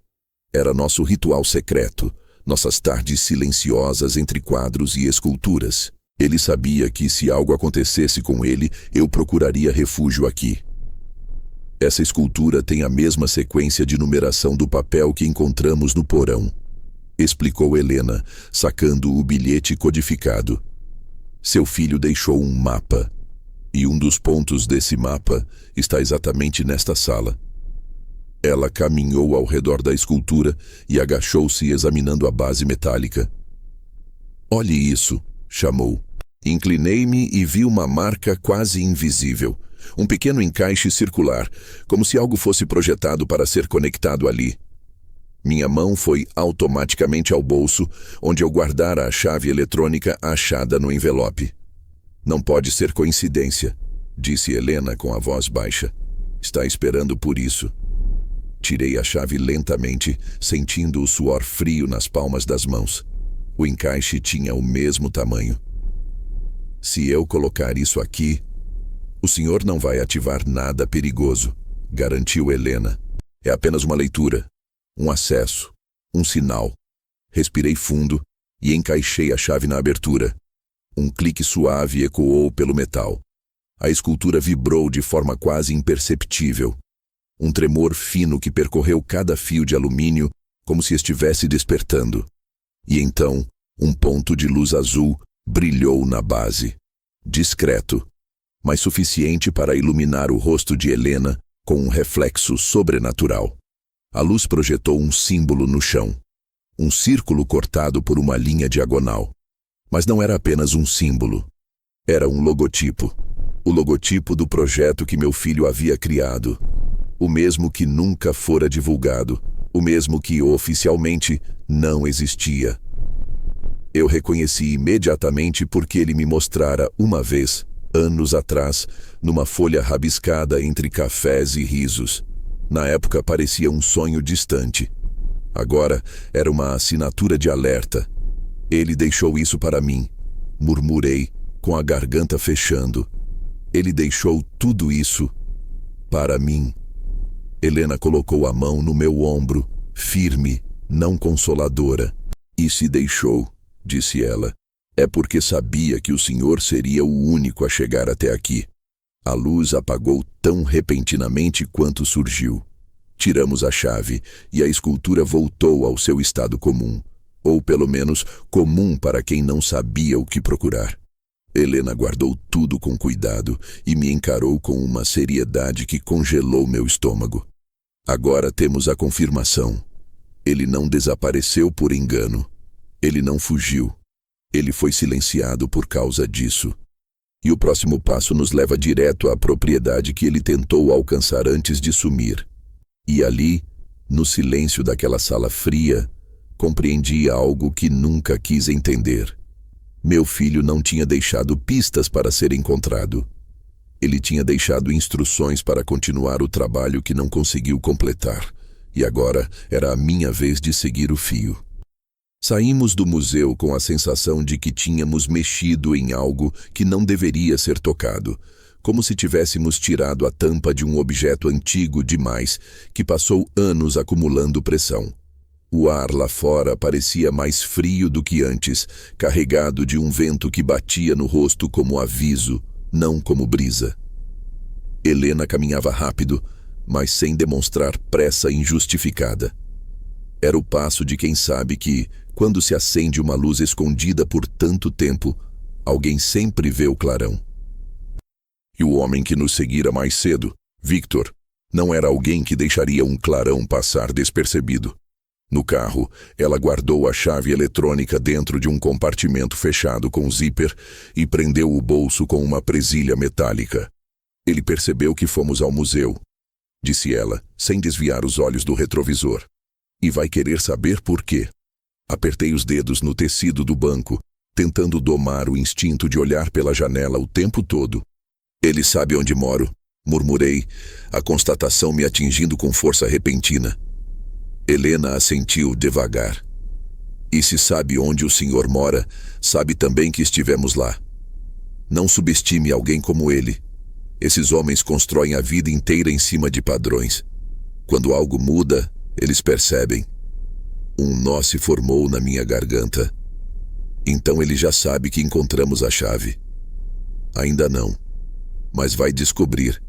Era nosso ritual secreto, nossas tardes silenciosas entre quadros e esculturas. Ele sabia que se algo acontecesse com ele, eu procuraria refúgio aqui. Essa escultura tem a mesma sequência de numeração do papel que encontramos no porão, explicou Helena, sacando o bilhete codificado. Seu filho deixou um mapa, e um dos pontos desse mapa está exatamente nesta sala. Ela caminhou ao redor da escultura e agachou-se examinando a base metálica. Olhe isso, chamou. Inclinei-me e vi uma marca quase invisível. Um pequeno encaixe circular, como se algo fosse projetado para ser conectado ali. Minha mão foi automaticamente ao bolso, onde eu guardara a chave eletrônica achada no envelope. Não pode ser coincidência, disse Helena com a voz baixa. Está esperando por isso. Tirei a chave lentamente, sentindo o suor frio nas palmas das mãos. O encaixe tinha o mesmo tamanho. Se eu colocar isso aqui, o senhor não vai ativar nada perigoso, garantiu Helena. É apenas uma leitura, um acesso, um sinal. Respirei fundo e encaixei a chave na abertura. Um clique suave ecoou pelo metal. A escultura vibrou de forma quase imperceptível. Um tremor fino que percorreu cada fio de alumínio, como se estivesse despertando. E então, um ponto de luz azul brilhou na base. Discreto, mas suficiente para iluminar o rosto de Helena com um reflexo sobrenatural. A luz projetou um símbolo no chão. Um círculo cortado por uma linha diagonal. Mas não era apenas um símbolo. Era um logotipo. O logotipo do projeto que meu filho havia criado. O mesmo que nunca fora divulgado. O mesmo que oficialmente não existia. Eu reconheci imediatamente porque ele me mostrara uma vez, anos atrás, numa folha rabiscada entre cafés e risos. Na época parecia um sonho distante. Agora era uma assinatura de alerta. Ele deixou isso para mim, murmurei, com a garganta fechando. Ele deixou tudo isso para mim. Helena colocou a mão no meu ombro, firme, não consoladora. E se deixou, disse ela, é porque sabia que o senhor seria o único a chegar até aqui. A luz apagou tão repentinamente quanto surgiu. Tiramos a chave e a escultura voltou ao seu estado comum. Ou pelo menos comum para quem não sabia o que procurar. Helena guardou tudo com cuidado e me encarou com uma seriedade que congelou meu estômago. Agora temos a confirmação. Ele não desapareceu por engano. Ele não fugiu. Ele foi silenciado por causa disso. E o próximo passo nos leva direto à propriedade que ele tentou alcançar antes de sumir. E ali, no silêncio daquela sala fria, compreendi algo que nunca quis entender. Meu filho não tinha deixado pistas para ser encontrado. Ele tinha deixado instruções para continuar o trabalho que não conseguiu completar. E agora era a minha vez de seguir o fio. Saímos do museu com a sensação de que tínhamos mexido em algo que não deveria ser tocado, como se tivéssemos tirado a tampa de um objeto antigo demais que passou anos acumulando pressão. O ar lá fora parecia mais frio do que antes, carregado de um vento que batia no rosto como aviso, não como brisa. Helena caminhava rápido, mas sem demonstrar pressa injustificada. Era o passo de quem sabe que, quando se acende uma luz escondida por tanto tempo, alguém sempre vê o clarão. E o homem que nos seguira mais cedo, Victor, não era alguém que deixaria um clarão passar despercebido. No carro, ela guardou a chave eletrônica dentro de um compartimento fechado com zíper e prendeu o bolso com uma presilha metálica. Ele percebeu que fomos ao museu. disse ela, sem desviar os olhos do retrovisor. E vai querer saber por quê. Apertei os dedos no tecido do banco, tentando domar o instinto de olhar pela janela o tempo todo. Ele sabe onde moro, murmurei, a constatação me atingindo com força repentina. Helena assentiu devagar. E se sabe onde o senhor mora, sabe também que estivemos lá. Não subestime alguém como ele. Esses homens constroem a vida inteira em cima de padrões. Quando algo muda, eles percebem. Um nó se formou na minha garganta. Então ele já sabe que encontramos a chave. Ainda não, mas vai descobrir.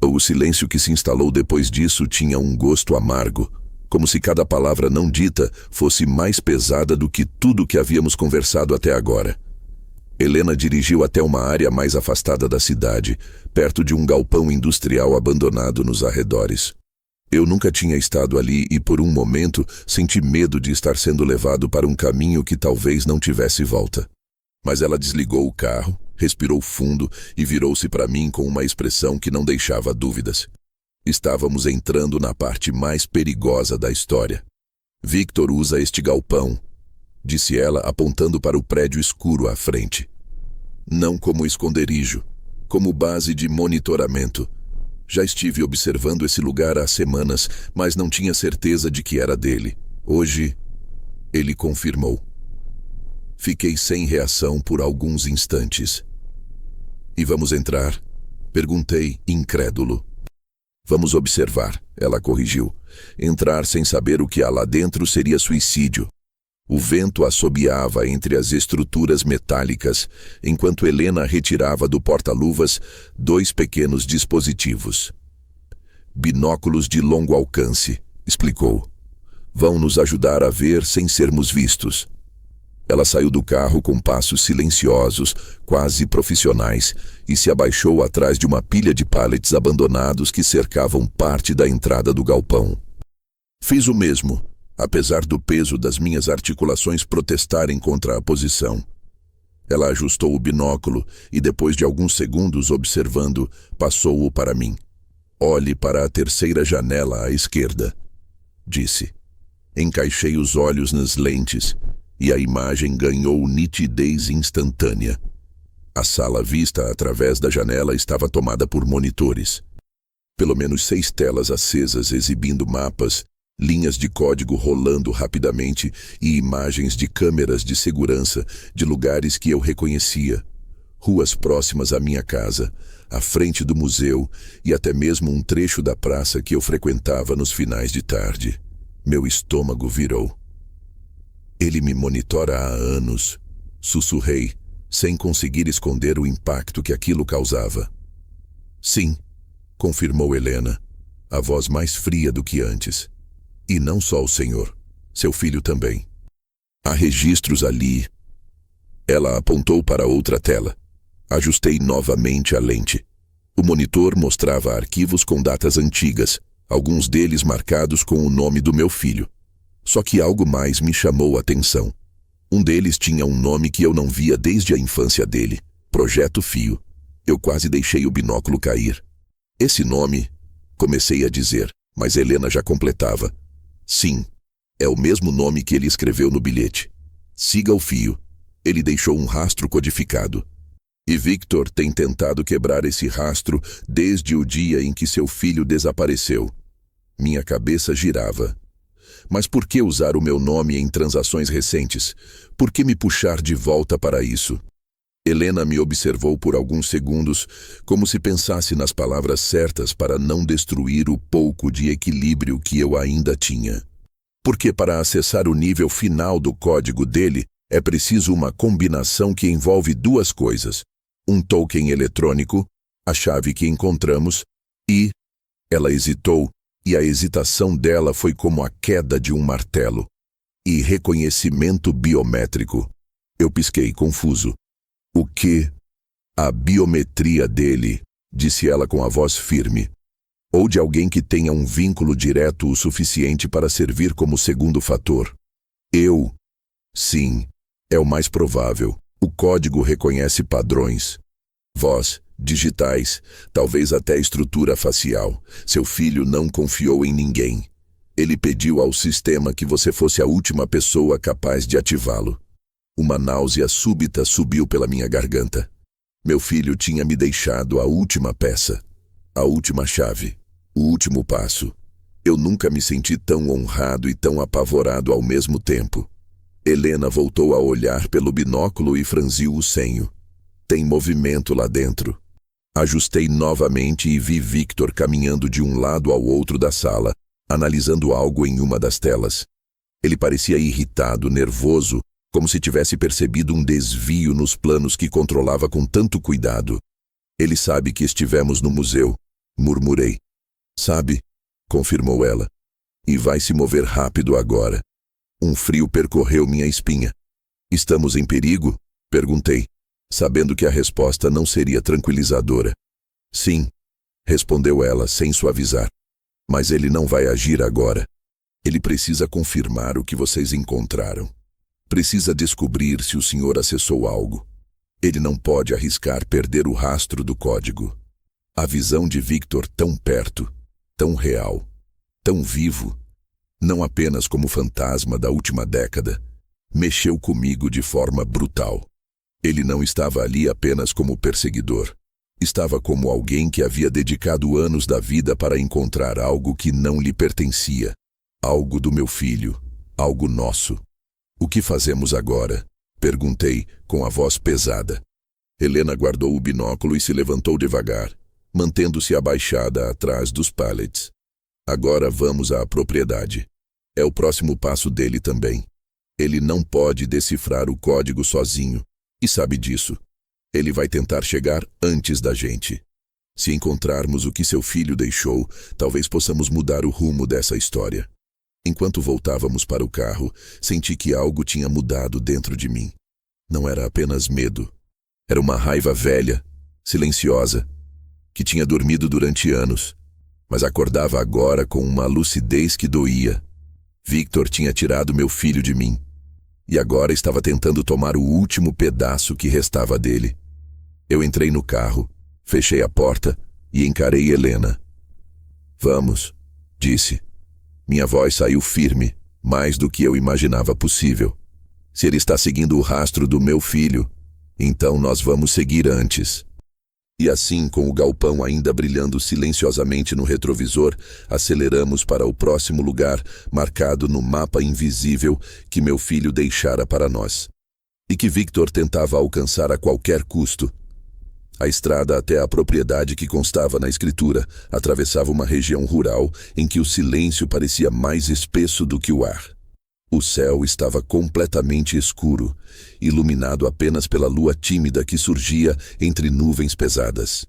O silêncio que se instalou depois disso tinha um gosto amargo, como se cada palavra não dita fosse mais pesada do que tudo que havíamos conversado até agora. Helena dirigiu até uma área mais afastada da cidade, perto de um galpão industrial abandonado nos arredores. Eu nunca tinha estado ali e por um momento senti medo de estar sendo levado para um caminho que talvez não tivesse volta. Mas ela desligou o carro, respirou fundo e virou-se para mim com uma expressão que não deixava dúvidas. Estávamos entrando na parte mais perigosa da história. Victor usa este galpão, disse ela apontando para o prédio escuro à frente. Não como esconderijo, como base de monitoramento. Já estive observando esse lugar há semanas, mas não tinha certeza de que era dele. Hoje, ele confirmou. Fiquei sem reação por alguns instantes. E vamos entrar? Perguntei, incrédulo. Vamos observar, ela corrigiu. Entrar sem saber o que há lá dentro seria suicídio. O vento assobiava entre as estruturas metálicas, enquanto Helena retirava do porta-luvas 2 pequenos dispositivos. Binóculos de longo alcance, explicou. Vão nos ajudar a ver sem sermos vistos. Ela saiu do carro com passos silenciosos, quase profissionais, e se abaixou atrás de uma pilha de pallets abandonados que cercavam parte da entrada do galpão. Fiz o mesmo, apesar do peso das minhas articulações protestarem contra a posição. Ela ajustou o binóculo e, depois de alguns segundos observando, passou-o para mim. Olhe para a terceira janela à esquerda, disse. Encaixei os olhos nas lentes e a imagem ganhou nitidez instantânea. A sala vista através da janela estava tomada por monitores. Pelo menos 6 telas acesas exibindo mapas, linhas de código rolando rapidamente e imagens de câmeras de segurança de lugares que eu reconhecia. Ruas próximas à minha casa, à frente do museu e até mesmo um trecho da praça que eu frequentava nos finais de tarde. Meu estômago virou. Ele me monitora há anos, sussurrei, sem conseguir esconder o impacto que aquilo causava. Sim, confirmou Helena, a voz mais fria do que antes. E não só o senhor, seu filho também. Há registros ali. Ela apontou para outra tela. Ajustei novamente a lente. O monitor mostrava arquivos com datas antigas, alguns deles marcados com o nome do meu filho. Só que algo mais me chamou a atenção. Um deles tinha um nome que eu não via desde a infância dele, Projeto Fio. Eu quase deixei o binóculo cair. Esse nome, comecei a dizer, mas Helena já completava. Sim, é o mesmo nome que ele escreveu no bilhete. Siga o fio. Ele deixou um rastro codificado. E Victor tem tentado quebrar esse rastro desde o dia em que seu filho desapareceu. Minha cabeça girava. Mas por que usar o meu nome em transações recentes? Por que me puxar de volta para isso? Helena me observou por alguns segundos, como se pensasse nas palavras certas para não destruir o pouco de equilíbrio que eu ainda tinha. Porque para acessar o nível final do código dele, é preciso uma combinação que envolve 2 coisas. Um token eletrônico, a chave que encontramos, e... Ela hesitou, e a hesitação dela foi como a queda de um martelo. E reconhecimento biométrico. Eu pisquei, confuso. O quê? A biometria dele, disse ela com a voz firme. Ou de alguém que tenha um vínculo direto o suficiente para servir como segundo fator. Sim, é o mais provável. O código reconhece padrões. Voz, digitais, talvez até estrutura facial. Seu filho não confiou em ninguém. Ele pediu ao sistema que você fosse a última pessoa capaz de ativá-lo. Uma náusea súbita subiu pela minha garganta. Meu filho tinha me deixado a última peça, a última chave, o último passo. Eu nunca me senti tão honrado e tão apavorado ao mesmo tempo. Helena voltou a olhar pelo binóculo e franziu o senho. Tem movimento lá dentro. Ajustei novamente e vi Victor caminhando de um lado ao outro da sala, analisando algo em uma das telas. Ele parecia irritado, nervoso, como se tivesse percebido um desvio nos planos que controlava com tanto cuidado. Ele sabe que estivemos no museu, murmurei. Sabe, confirmou ela. E vai se mover rápido agora. Um frio percorreu minha espinha. Estamos em perigo? Perguntei, sabendo que a resposta não seria tranquilizadora. Sim, respondeu ela sem suavizar. Mas ele não vai agir agora. Ele precisa confirmar o que vocês encontraram. Precisa descobrir se o senhor acessou algo. Ele não pode arriscar perder o rastro do código. A visão de Victor tão perto, tão real, tão vivo, não apenas como fantasma da última década, mexeu comigo de forma brutal. Ele não estava ali apenas como perseguidor. Estava como alguém que havia dedicado anos da vida para encontrar algo que não lhe pertencia. Algo do meu filho, algo nosso. O que fazemos agora? Perguntei, com a voz pesada. Helena guardou o binóculo e se levantou devagar, mantendo-se abaixada atrás dos pallets. Agora vamos à propriedade. É o próximo passo dele também. Ele não pode decifrar o código sozinho, e sabe disso. Ele vai tentar chegar antes da gente. Se encontrarmos o que seu filho deixou, talvez possamos mudar o rumo dessa história. Enquanto voltávamos para o carro, senti que algo tinha mudado dentro de mim. Não era apenas medo. Era uma raiva velha, silenciosa, que tinha dormido durante anos, mas acordava agora com uma lucidez que doía. Victor tinha tirado meu filho de mim, e agora estava tentando tomar o último pedaço que restava dele. Eu entrei no carro, fechei a porta e encarei Helena. Vamos, disse. Minha voz saiu firme, mais do que eu imaginava possível. Se ele está seguindo o rastro do meu filho, então nós vamos seguir antes. E assim, com o galpão ainda brilhando silenciosamente no retrovisor, aceleramos para o próximo lugar, marcado no mapa invisível que meu filho deixara para nós. E que Victor tentava alcançar a qualquer custo. A estrada até a propriedade que constava na escritura atravessava uma região rural em que o silêncio parecia mais espesso do que o ar. O céu estava completamente escuro, iluminado apenas pela lua tímida que surgia entre nuvens pesadas.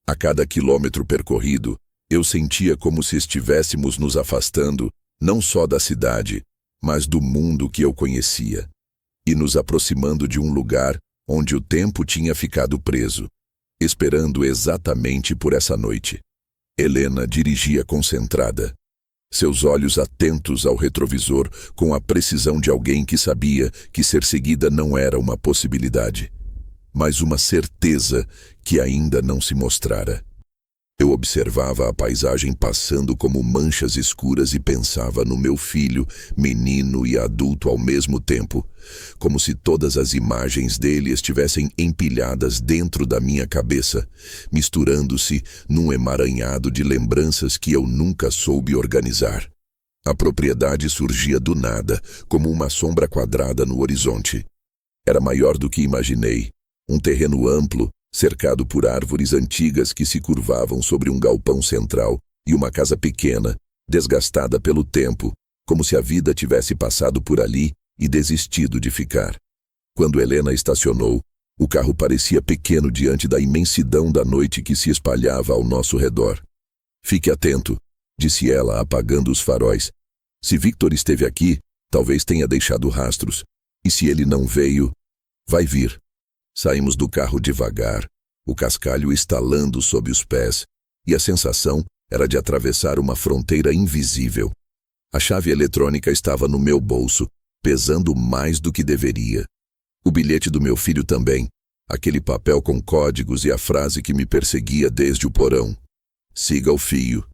A cada quilômetro percorrido, eu sentia como se estivéssemos nos afastando, não só da cidade, mas do mundo que eu conhecia, e nos aproximando de um lugar onde o tempo tinha ficado preso, esperando exatamente por essa noite. Helena dirigia concentrada, seus olhos atentos ao retrovisor com a precisão de alguém que sabia que ser seguida não era uma possibilidade, mas uma certeza que ainda não se mostrara. Eu observava a paisagem passando como manchas escuras e pensava no meu filho, menino e adulto ao mesmo tempo, como se todas as imagens dele estivessem empilhadas dentro da minha cabeça, misturando-se num emaranhado de lembranças que eu nunca soube organizar. A propriedade surgia do nada, como uma sombra quadrada no horizonte. Era maior do que imaginei, um terreno amplo, cercado por árvores antigas que se curvavam sobre um galpão central e uma casa pequena, desgastada pelo tempo, como se a vida tivesse passado por ali e desistido de ficar. Quando Helena estacionou, o carro parecia pequeno diante da imensidão da noite que se espalhava ao nosso redor. Fique atento, disse ela, apagando os faróis. Se Victor esteve aqui, talvez tenha deixado rastros, e se ele não veio, vai vir. Saímos do carro devagar, o cascalho estalando sob os pés, e a sensação era de atravessar uma fronteira invisível. A chave eletrônica estava no meu bolso, pesando mais do que deveria. O bilhete do meu filho também, Aquele papel com códigos e a frase que me perseguia desde o porão. Siga o fio.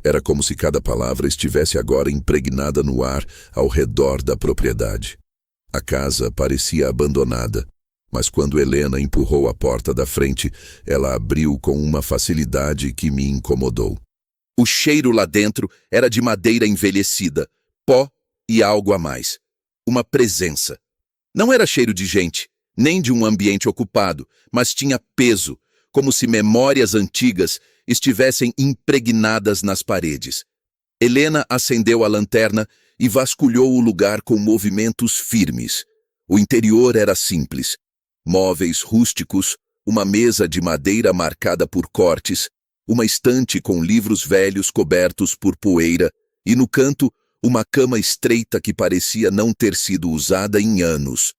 Era como se cada palavra estivesse agora impregnada no ar ao redor da propriedade. A casa parecia abandonada, mas quando Helena empurrou a porta da frente, ela abriu com uma facilidade que me incomodou. O cheiro lá dentro era de madeira envelhecida, pó e algo a mais. Uma presença. Não era cheiro de gente, nem de um ambiente ocupado, mas tinha peso, como se memórias antigas estivessem impregnadas nas paredes. Helena acendeu a lanterna e vasculhou o lugar com movimentos firmes. O interior era simples. Móveis rústicos, uma mesa de madeira marcada por cortes, uma estante com livros velhos cobertos por poeira e, no canto, uma cama estreita que parecia não ter sido usada em anos.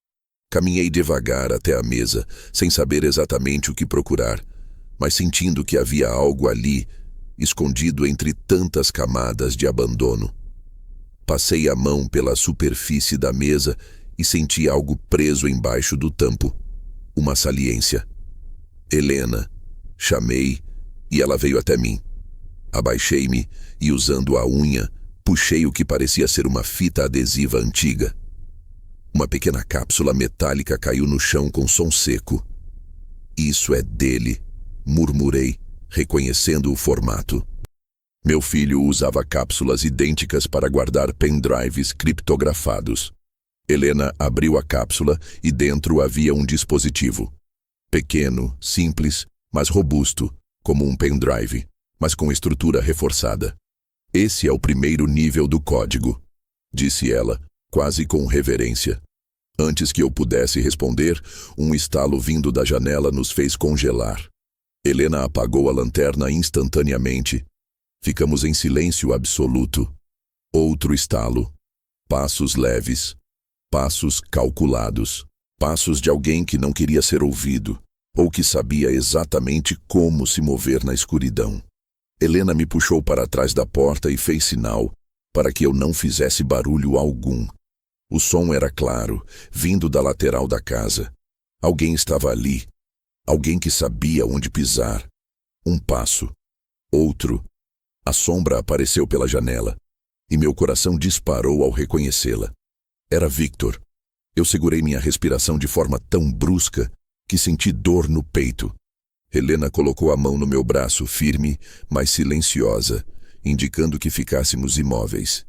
Caminhei devagar até a mesa, sem saber exatamente o que procurar, mas sentindo que havia algo ali, escondido entre tantas camadas de abandono. Passei a mão pela superfície da mesa e senti algo preso embaixo do tampo. Uma saliência. Helena. Chamei e ela veio até mim. Abaixei-me e, usando a unha, puxei o que parecia ser uma fita adesiva antiga. Uma pequena cápsula metálica caiu no chão com som seco. Isso é dele, murmurei, reconhecendo o formato. Meu filho usava cápsulas idênticas para guardar pendrives criptografados. Helena abriu a cápsula e dentro havia um dispositivo. Pequeno, simples, mas robusto, como um pendrive, mas com estrutura reforçada. Esse é o primeiro nível do código, disse ela, quase com reverência. Antes que eu pudesse responder, um estalo vindo da janela nos fez congelar. Helena apagou a lanterna instantaneamente. Ficamos em silêncio absoluto. Outro estalo. Passos leves. Passos calculados. Passos de alguém que não queria ser ouvido, ou que sabia exatamente como se mover na escuridão. Helena me puxou para trás da porta e fez sinal para que eu não fizesse barulho algum. O som era claro, vindo da lateral da casa. Alguém estava ali. Alguém que sabia onde pisar. Um passo. Outro. A sombra apareceu pela janela, e meu coração disparou ao reconhecê-la. Era Victor. Eu segurei minha respiração de forma tão brusca que senti dor no peito. Helena colocou a mão no meu braço, firme, mas silenciosa, indicando que ficássemos imóveis.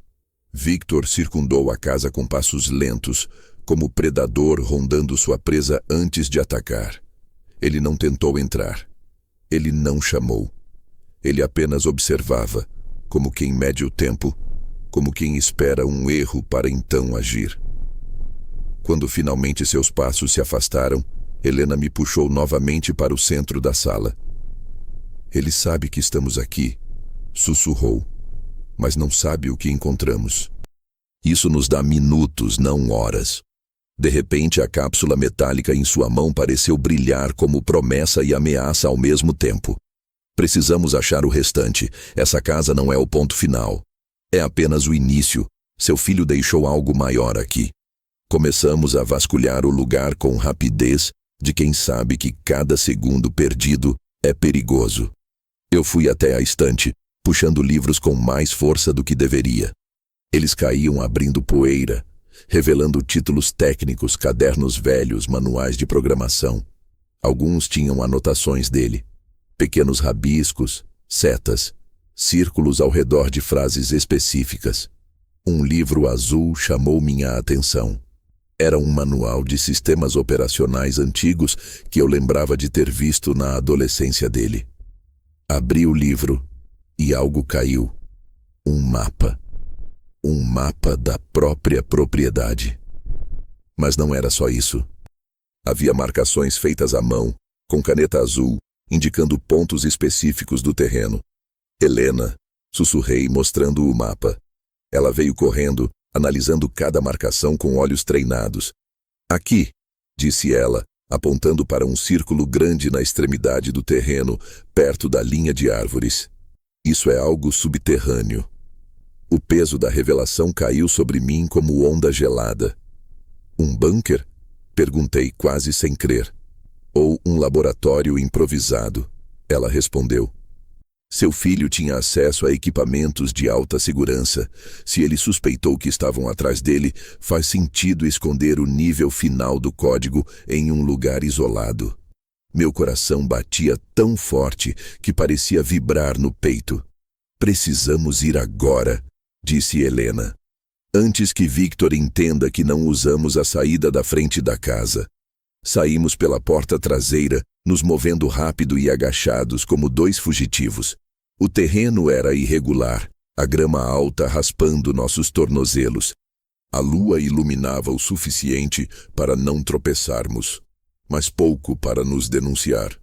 Victor circundou a casa com passos lentos, como predador rondando sua presa antes de atacar. Ele não tentou entrar. Ele não chamou. Ele apenas observava, como quem mede o tempo, como quem espera um erro para então agir. Quando finalmente seus passos se afastaram, Helena me puxou novamente para o centro da sala. Ele sabe que estamos aqui, sussurrou, mas não sabe o que encontramos. Isso nos dá minutos, não horas. De repente, a cápsula metálica em sua mão pareceu brilhar como promessa e ameaça ao mesmo tempo. Precisamos achar o restante. Essa casa não é o ponto final. É apenas o início. Seu filho deixou algo maior aqui. Começamos a vasculhar o lugar com rapidez de quem sabe que cada segundo perdido é perigoso. Eu fui até a estante, puxando livros com mais força do que deveria. Eles caíam abrindo poeira, revelando títulos técnicos, cadernos velhos, manuais de programação. Alguns tinham anotações dele, pequenos rabiscos, setas, círculos ao redor de frases específicas. Um livro azul chamou minha atenção. Era um manual de sistemas operacionais antigos que eu lembrava de ter visto na adolescência dele. Abri o livro e algo caiu. Um mapa. Um mapa da própria propriedade. Mas não era só isso. Havia marcações feitas à mão, com caneta azul, indicando pontos específicos do terreno. Helena, sussurrei mostrando o mapa. Ela veio correndo, analisando cada marcação com olhos treinados. Aqui, disse ela, apontando para um círculo grande na extremidade do terreno, perto da linha de árvores. Isso é algo subterrâneo. O peso da revelação caiu sobre mim como onda gelada. Um bunker? Perguntei, quase sem crer. ou um laboratório improvisado? Ela respondeu. Seu filho tinha acesso a equipamentos de alta segurança. Se ele suspeitou que estavam atrás dele, faz sentido esconder o nível final do código em um lugar isolado. Meu coração batia tão forte que parecia vibrar no peito. Precisamos ir agora, disse Helena, antes que Victor entenda que não usamos a saída da frente da casa. Saímos pela porta traseira, nos movendo rápido e agachados como dois fugitivos. O terreno era irregular, a grama alta raspando nossos tornozelos. A lua iluminava o suficiente para não tropeçarmos, mas pouco para nos denunciar.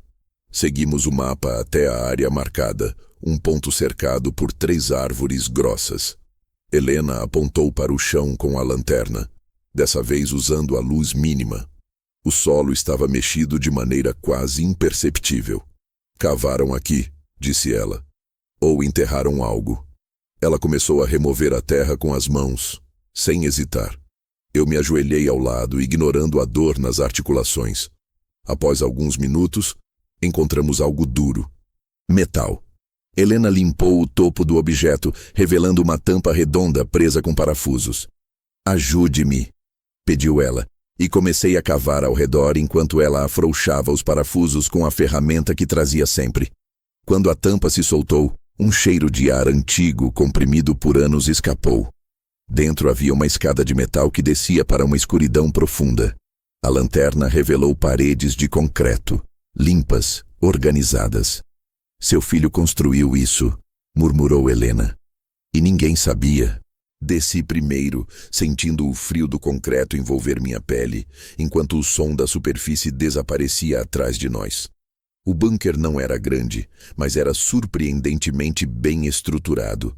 Seguimos o mapa até a área marcada, um ponto cercado por 3 árvores grossas. Helena apontou para o chão com a lanterna, dessa vez usando a luz mínima. O solo estava mexido de maneira quase imperceptível. Cavaram aqui, disse ela. Ou enterraram algo. Ela começou a remover a terra com as mãos, sem hesitar. Eu me ajoelhei ao lado, ignorando a dor nas articulações. Após alguns minutos, encontramos algo duro. Metal. Helena limpou o topo do objeto, revelando uma tampa redonda presa com parafusos. Ajude-me, pediu ela, e comecei a cavar ao redor enquanto ela afrouxava os parafusos com a ferramenta que trazia sempre. Quando a tampa se soltou, um cheiro de ar antigo, comprimido por anos, escapou. Dentro havia uma escada de metal que descia para uma escuridão profunda. A lanterna revelou paredes de concreto, limpas, organizadas. Seu filho construiu isso, murmurou Helena. E ninguém sabia. Desci primeiro, sentindo o frio do concreto envolver minha pele, enquanto o som da superfície desaparecia atrás de nós. O bunker não era grande, mas era surpreendentemente bem estruturado.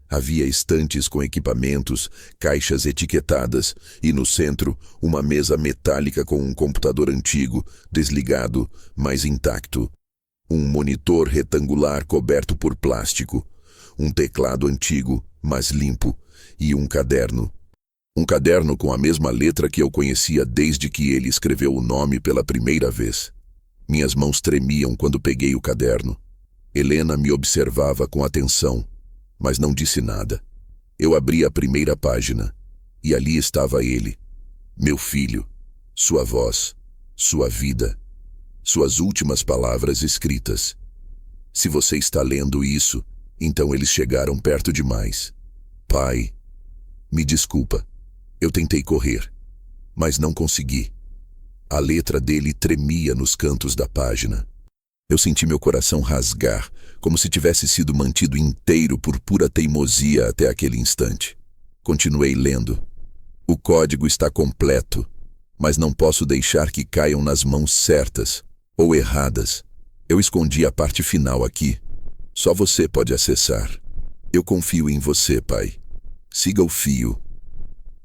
Havia estantes com equipamentos, caixas etiquetadas e, no centro, uma mesa metálica com um computador antigo, desligado, mas intacto. Um monitor retangular coberto por plástico. Um teclado antigo, mas limpo, e um caderno. Um caderno com a mesma letra que eu conhecia desde que ele escreveu o nome pela primeira vez. Minhas mãos tremiam quando peguei o caderno. Helena me observava com atenção, mas não disse nada. Eu abri a primeira página, e ali estava ele, meu filho, sua voz, sua vida, suas últimas palavras escritas. Se você está lendo isso, então eles chegaram perto demais. Pai, me desculpa, eu tentei correr, mas não consegui. A letra dele tremia nos cantos da página. Eu senti meu coração rasgar, como se tivesse sido mantido inteiro por pura teimosia até aquele instante. Continuei lendo. O código está completo, mas não posso deixar que caiam nas mãos certas ou erradas. Eu escondi a parte final aqui. Só você pode acessar. Eu confio em você, pai. Siga o fio.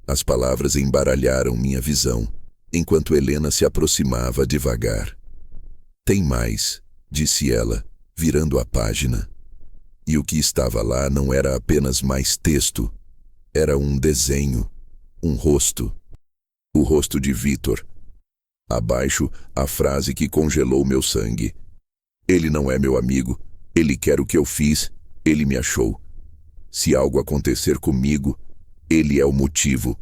As palavras embaralharam minha visão, enquanto Helena se aproximava devagar. Tem mais, disse ela, virando a página. E o que estava lá não era apenas mais texto. Era um desenho, um rosto. O rosto de Victor. Abaixo, a frase que congelou meu sangue. Ele não é meu amigo. Ele quer o que eu fiz. Ele me achou. Se algo acontecer comigo, ele é o motivo.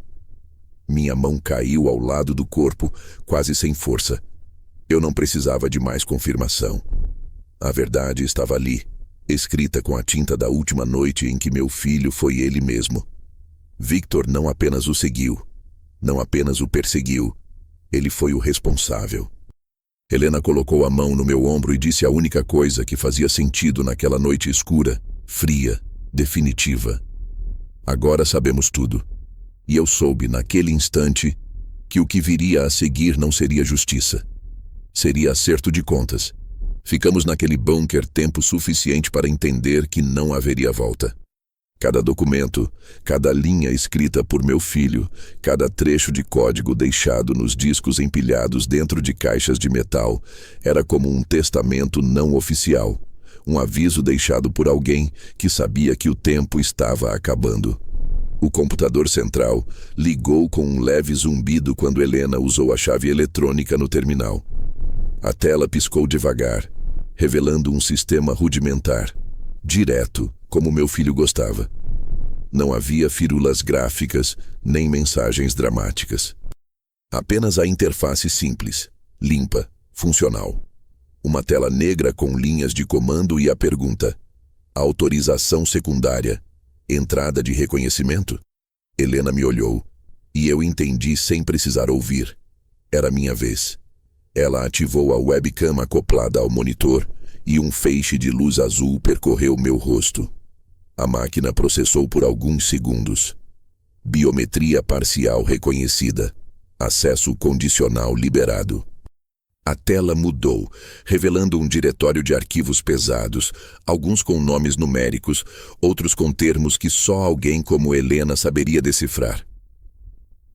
Minha mão caiu ao lado do corpo, quase sem força. Eu não precisava de mais confirmação. A verdade estava ali, escrita com a tinta da última noite em que meu filho foi ele mesmo. Victor não apenas o seguiu, não apenas o perseguiu, ele foi o responsável. Helena colocou a mão no meu ombro e disse a única coisa que fazia sentido naquela noite escura, fria, definitiva. Agora sabemos tudo. E eu soube, naquele instante, que o que viria a seguir não seria justiça. Seria acerto de contas. Ficamos naquele bunker tempo suficiente para entender que não haveria volta. Cada documento, cada linha escrita por meu filho, cada trecho de código deixado nos discos empilhados dentro de caixas de metal, era como um testamento não oficial, um aviso deixado por alguém que sabia que o tempo estava acabando. O computador central ligou com um leve zumbido quando Helena usou a chave eletrônica no terminal. A tela piscou devagar, revelando um sistema rudimentar, direto, como meu filho gostava. Não havia firulas gráficas, nem mensagens dramáticas. Apenas a interface simples, limpa, funcional. Uma tela negra com linhas de comando e a pergunta: autorização secundária, entrada de reconhecimento? Helena me olhou, e eu entendi sem precisar ouvir. Era minha vez. Ela ativou a webcam acoplada ao monitor e um feixe de luz azul percorreu meu rosto. A máquina processou por alguns segundos. Biometria parcial reconhecida. Acesso condicional liberado. A tela mudou, revelando um diretório de arquivos pesados, alguns com nomes numéricos, outros com termos que só alguém como Helena saberia decifrar.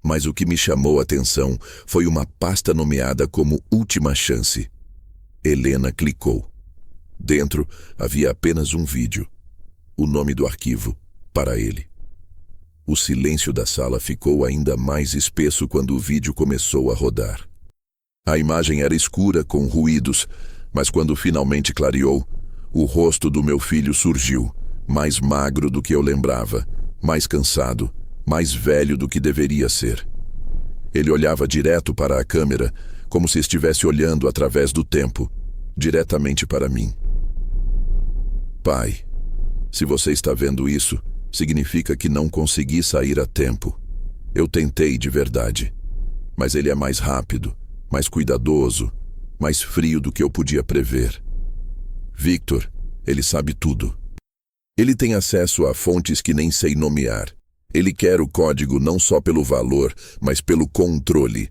Mas o que me chamou a atenção foi uma pasta nomeada como Última Chance. Helena clicou. Dentro havia apenas um vídeo. O nome do arquivo, para ele. O silêncio da sala ficou ainda mais espesso quando o vídeo começou a rodar. A imagem era escura, com ruídos, mas quando finalmente clareou, o rosto do meu filho surgiu, mais magro do que eu lembrava, mais cansado, mais velho do que deveria ser. Ele olhava direto para a câmera, como se estivesse olhando através do tempo, diretamente para mim. Pai, se você está vendo isso, significa que não consegui sair a tempo. Eu tentei de verdade, mas ele é mais rápido, mais cuidadoso, mais frio do que eu podia prever. Victor, ele sabe tudo. Ele tem acesso a fontes que nem sei nomear. Ele quer o código não só pelo valor, mas pelo controle.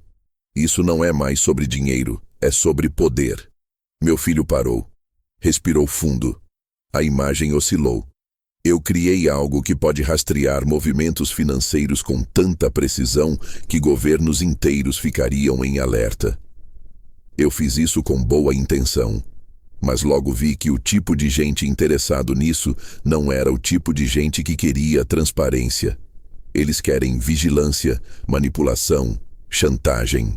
Isso não é mais sobre dinheiro, é sobre poder. Meu filho parou. Respirou fundo. A imagem oscilou. Eu criei algo que pode rastrear movimentos financeiros com tanta precisão que governos inteiros ficariam em alerta. Eu fiz isso com boa intenção, mas logo vi que o tipo de gente interessado nisso não era o tipo de gente que queria transparência. Eles querem vigilância, manipulação, chantagem.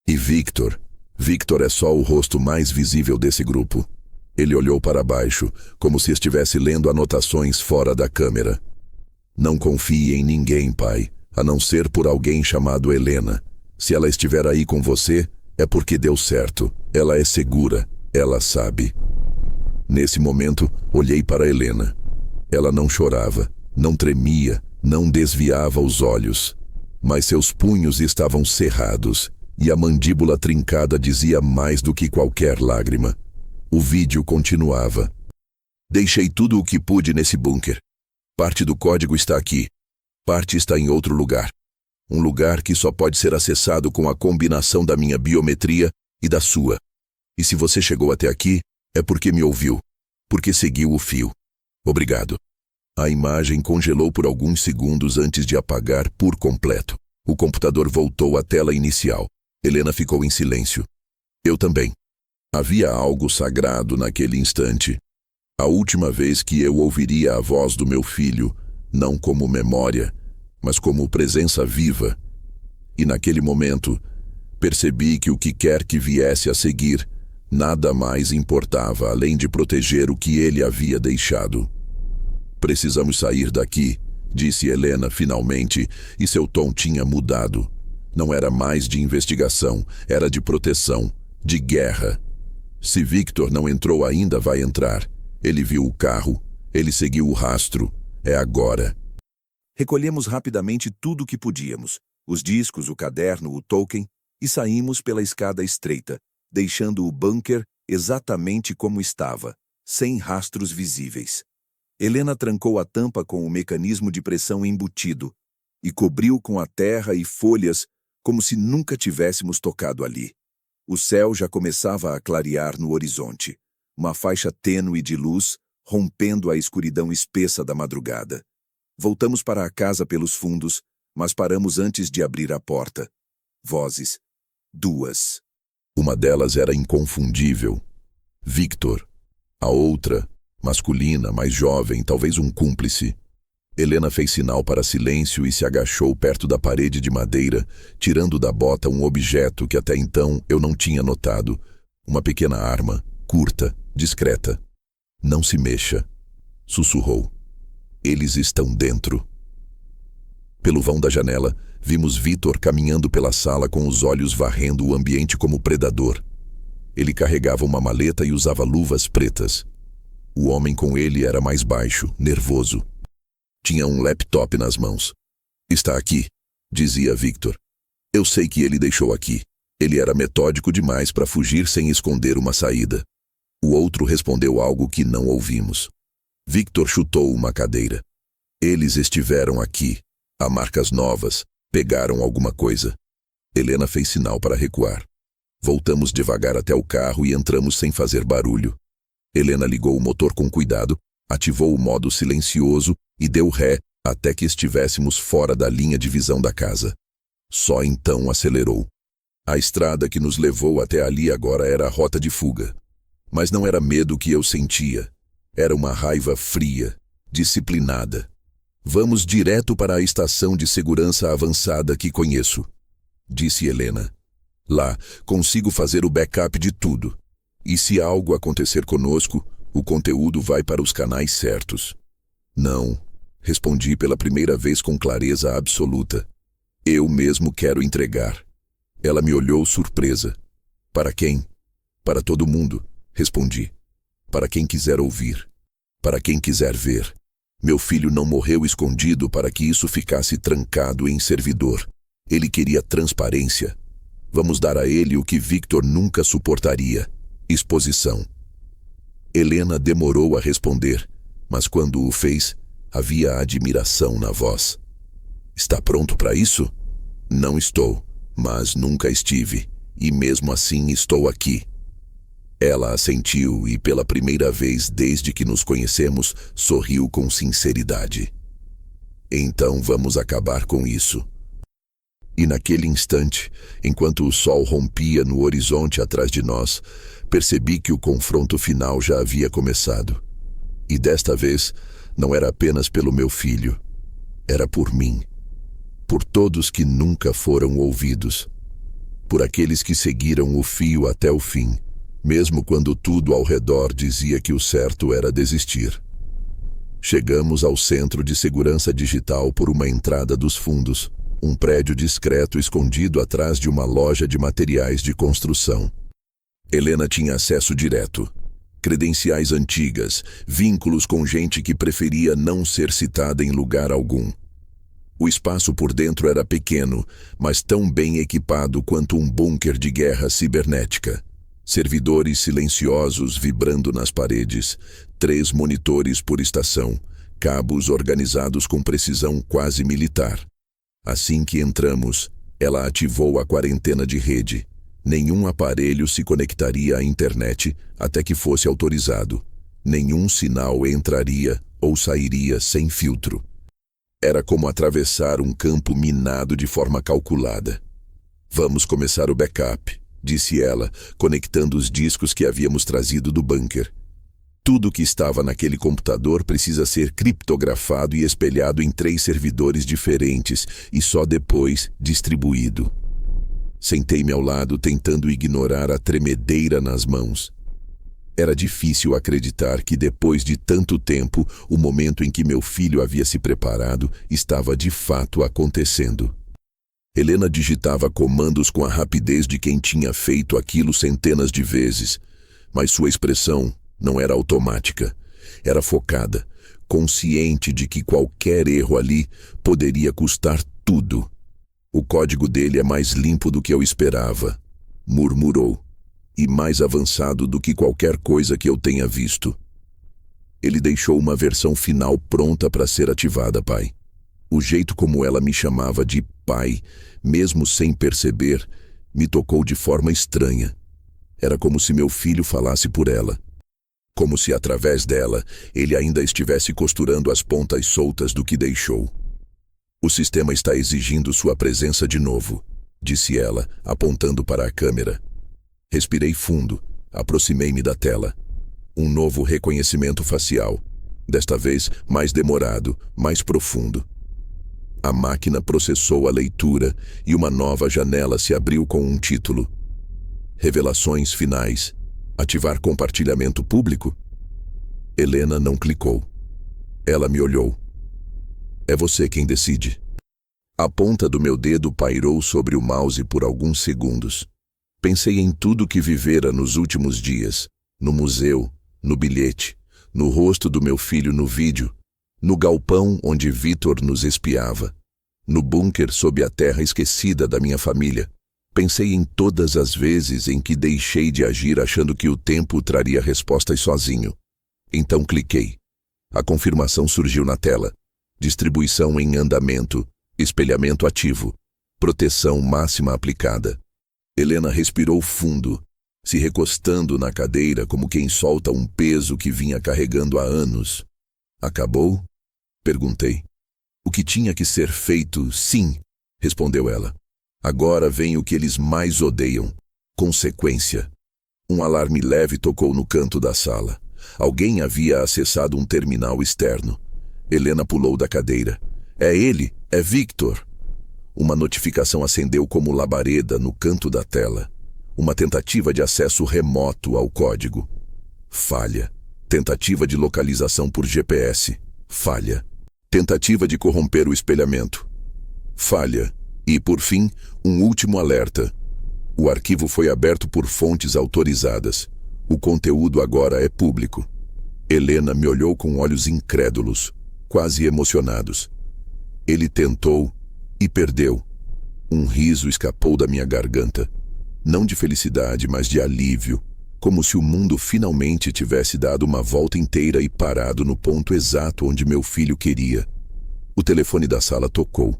E Victor é só o rosto mais visível desse grupo. Ele olhou para baixo, como se estivesse lendo anotações fora da câmera. Não confie em ninguém, pai, a não ser por alguém chamado Helena. Se ela estiver aí com você, é porque deu certo. Ela é segura, ela sabe. Nesse momento, olhei para Helena. Ela não chorava, não tremia, não desviava os olhos. Mas seus punhos estavam cerrados, e a mandíbula trincada dizia mais do que qualquer lágrima. O vídeo continuava. Deixei tudo o que pude nesse bunker. Parte do código está aqui. Parte está em outro lugar. Um lugar que só pode ser acessado com a combinação da minha biometria e da sua. E se você chegou até aqui, é porque me ouviu. Porque seguiu o fio. Obrigado. A imagem congelou por alguns segundos antes de apagar por completo. O computador voltou à tela inicial. Helena ficou em silêncio. Eu também. Havia algo sagrado naquele instante. A última vez que eu ouviria a voz do meu filho, não como memória, mas como presença viva. E naquele momento, percebi que o que quer que viesse a seguir, nada mais importava além de proteger o que ele havia deixado. Precisamos sair daqui, disse Helena finalmente, e seu tom tinha mudado. Não era mais de investigação, era de proteção, de guerra. Se Victor não entrou ainda, vai entrar. Ele viu o carro, ele seguiu o rastro. É agora. Recolhemos rapidamente tudo o que podíamos. Os discos, o caderno, o token, e saímos pela escada estreita, deixando o bunker exatamente como estava, sem rastros visíveis. Helena trancou a tampa com o mecanismo de pressão embutido e cobriu com a terra e folhas como se nunca tivéssemos tocado ali. O céu já começava a clarear no horizonte, uma faixa tênue de luz rompendo a escuridão espessa da madrugada. Voltamos para a casa pelos fundos, mas paramos antes de abrir a porta. Vozes. 2. Uma delas era inconfundível. Victor. A outra, masculina, mais jovem, talvez um cúmplice. Helena fez sinal para silêncio e se agachou perto da parede de madeira, tirando da bota um objeto que até então eu não tinha notado, Uma pequena arma, curta, discreta. Não se mexa, sussurrou. Eles estão dentro. Pelo vão da janela, vimos Vitor caminhando pela sala com os olhos varrendo o ambiente como predador. Ele carregava uma maleta e usava luvas pretas. O homem com ele era mais baixo, nervoso. Tinha um laptop nas mãos. Está aqui, dizia Victor. Eu sei que ele deixou aqui. Ele era metódico demais para fugir sem esconder uma saída. O outro respondeu algo que não ouvimos. Victor chutou uma cadeira. Eles estiveram aqui. Há marcas novas. Pegaram alguma coisa. Helena fez sinal para recuar. Voltamos devagar até o carro e entramos sem fazer barulho. Helena ligou o motor com cuidado, ativou o modo silencioso e deu ré até que estivéssemos fora da linha de visão da casa. Só então acelerou. A estrada que nos levou até ali agora era a rota de fuga. Mas não era medo que eu sentia. Era uma raiva fria, disciplinada. Vamos direto para a estação de segurança avançada que conheço, disse Helena. Lá, consigo fazer o backup de tudo. E se algo acontecer conosco, o conteúdo vai para os canais certos. Não, respondi pela primeira vez com clareza absoluta. Eu mesmo quero entregar. Ela me olhou surpresa. Para quem? Para todo mundo, respondi. Para quem quiser ouvir. Para quem quiser ver. Meu filho não morreu escondido para que isso ficasse trancado em servidor. Ele queria transparência. Vamos dar a ele o que Victor nunca suportaria: exposição. Helena demorou a responder, mas quando o fez, havia admiração na voz. Está pronto para isso? Não estou, mas nunca estive, e mesmo assim estou aqui. Ela assentiu e, pela primeira vez desde que nos conhecemos, sorriu com sinceridade. Então vamos acabar com isso. E naquele instante, enquanto o sol rompia no horizonte atrás de nós, percebi que o confronto final já havia começado. E desta vez, não era apenas pelo meu filho. Era por mim. Por todos que nunca foram ouvidos. Por aqueles que seguiram o fio até o fim, mesmo quando tudo ao redor dizia que o certo era desistir. Chegamos ao Centro de Segurança Digital por uma entrada dos fundos, um prédio discreto escondido atrás de uma loja de materiais de construção. Helena tinha acesso direto. Credenciais antigas, vínculos com gente que preferia não ser citada em lugar algum. O espaço por dentro era pequeno, mas tão bem equipado quanto um bunker de guerra cibernética. Servidores silenciosos vibrando nas paredes, 3 monitores por estação, cabos organizados com precisão quase militar. Assim que entramos, ela ativou a quarentena de rede. Nenhum aparelho se conectaria à internet até que fosse autorizado. Nenhum sinal entraria ou sairia sem filtro. Era como atravessar um campo minado de forma calculada. Vamos começar o backup, disse ela, conectando os discos que havíamos trazido do bunker. Tudo que estava naquele computador precisa ser criptografado e espelhado em 3 servidores diferentes e só depois distribuído. Sentei-me ao lado tentando ignorar a tremedeira nas mãos. Era difícil acreditar que depois de tanto tempo, o momento em que meu filho havia se preparado estava de fato acontecendo. Helena digitava comandos com a rapidez de quem tinha feito aquilo centenas de vezes, mas sua expressão não era automática, era focada, consciente de que qualquer erro ali poderia custar tudo. O código dele é mais limpo do que eu esperava, murmurou, e mais avançado do que qualquer coisa que eu tenha visto. Ele deixou uma versão final pronta para ser ativada, pai. O jeito como ela me chamava de pai, mesmo sem perceber, me tocou de forma estranha. Era como se meu filho falasse por ela. Como se através dela, ele ainda estivesse costurando as pontas soltas do que deixou. O sistema está exigindo sua presença de novo, disse ela, apontando para a câmera. Respirei fundo, aproximei-me da tela. Um novo reconhecimento facial, desta vez mais demorado, mais profundo. A máquina processou a leitura e uma nova janela se abriu com um título. Revelações finais. Ativar compartilhamento público? Helena não clicou. Ela me olhou. É você quem decide. A ponta do meu dedo pairou sobre o mouse por alguns segundos. Pensei em tudo que vivera nos últimos dias. No museu, no bilhete, no rosto do meu filho no vídeo, no galpão onde Victor nos espiava, no bunker sob a terra esquecida da minha família. Pensei em todas as vezes em que deixei de agir achando que o tempo traria respostas sozinho. Então cliquei. A confirmação surgiu na tela. Distribuição em andamento, espelhamento ativo, proteção máxima aplicada. Helena respirou fundo, se recostando na cadeira como quem solta um peso que vinha carregando há anos. Acabou? Perguntei. O que tinha que ser feito, sim, respondeu ela. Agora vem o que eles mais odeiam: consequência. Um alarme leve tocou no canto da sala. Alguém havia acessado um terminal externo. Helena pulou da cadeira. É ele, é Victor. Uma notificação acendeu como labareda no canto da tela. Uma tentativa de acesso remoto ao código. Falha. Tentativa de localização por GPS. Falha. Tentativa de corromper o espelhamento. Falha. E, por fim, um último alerta. O arquivo foi aberto por fontes autorizadas. O conteúdo agora é público. Helena me olhou com olhos incrédulos, quase emocionados. Ele tentou e perdeu. Um riso escapou da minha garganta. Não de felicidade, mas de alívio, como se o mundo finalmente tivesse dado uma volta inteira e parado no ponto exato onde meu filho queria. O telefone da sala tocou.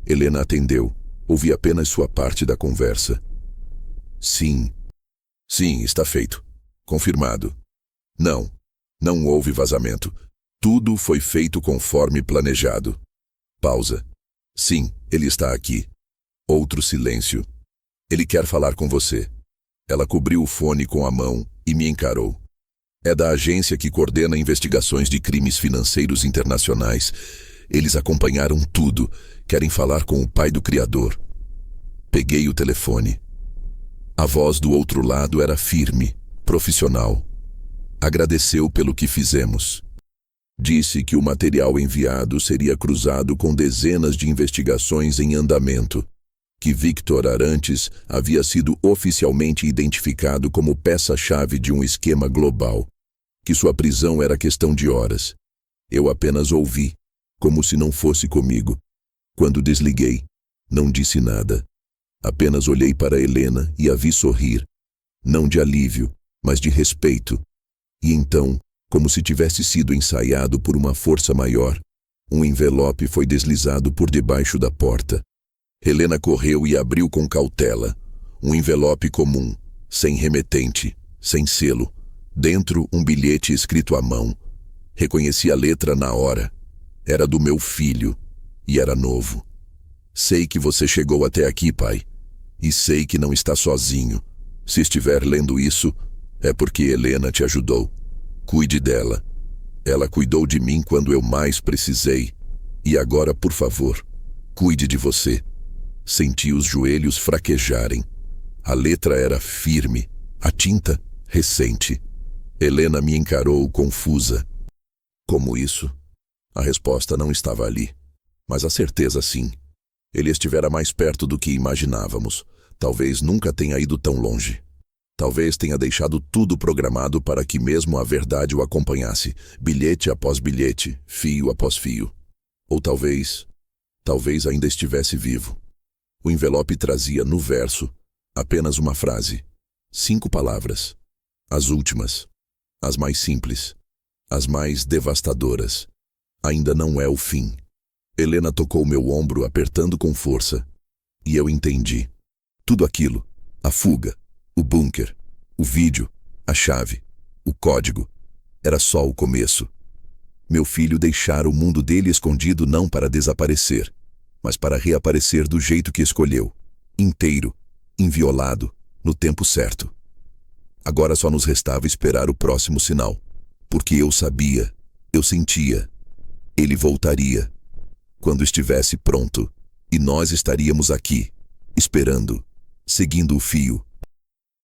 Helena atendeu. Ouvi apenas sua parte da conversa. Sim. Sim, está feito. Confirmado. Não. Não houve vazamento. Tudo foi feito conforme planejado. Pausa. Sim, ele está aqui. Outro silêncio. Ele quer falar com você. Ela cobriu o fone com a mão e me encarou. É da agência que coordena investigações de crimes financeiros internacionais. Eles acompanharam tudo. Querem falar com o pai do criador. Peguei o telefone. A voz do outro lado era firme, profissional. Agradeceu pelo que fizemos. Disse que o material enviado seria cruzado com dezenas de investigações em andamento, que Victor Arantes havia sido oficialmente identificado como peça-chave de um esquema global, que sua prisão era questão de horas. Eu apenas ouvi, como se não fosse comigo. Quando desliguei, não disse nada. Apenas olhei para Helena e a vi sorrir, não de alívio, mas de respeito. E então, como se tivesse sido ensaiado por uma força maior, um envelope foi deslizado por debaixo da porta. Helena correu e abriu com cautela. Um envelope comum, sem remetente, sem selo. Dentro, um bilhete escrito à mão. Reconheci a letra na hora. Era do meu filho, e era novo. Sei que você chegou até aqui, pai. E sei que não está sozinho. Se estiver lendo isso, é porque Helena te ajudou. Cuide dela. Ela cuidou de mim quando eu mais precisei. E agora, por favor, cuide de você. Senti os joelhos fraquejarem. A letra era firme, a tinta recente. Helena me encarou confusa. Como isso? A resposta não estava ali, mas a certeza sim. Ele estivera mais perto do que imaginávamos. Talvez nunca tenha ido tão longe. Talvez tenha deixado tudo programado para que mesmo a verdade o acompanhasse, bilhete após bilhete, fio após fio. Ou talvez ainda estivesse vivo. O envelope trazia no verso apenas uma frase, 5 palavras. As últimas, as mais simples, as mais devastadoras. Ainda não é o fim. Helena tocou meu ombro apertando com força. E eu entendi. Tudo aquilo, a fuga, o bunker, o vídeo, a chave, o código, era só o começo. Meu filho deixara o mundo dele escondido não para desaparecer, mas para reaparecer do jeito que escolheu, inteiro, inviolado, no tempo certo. Agora só nos restava esperar o próximo sinal, porque eu sabia, eu sentia, ele voltaria, quando estivesse pronto, e nós estaríamos aqui, esperando, seguindo o fio,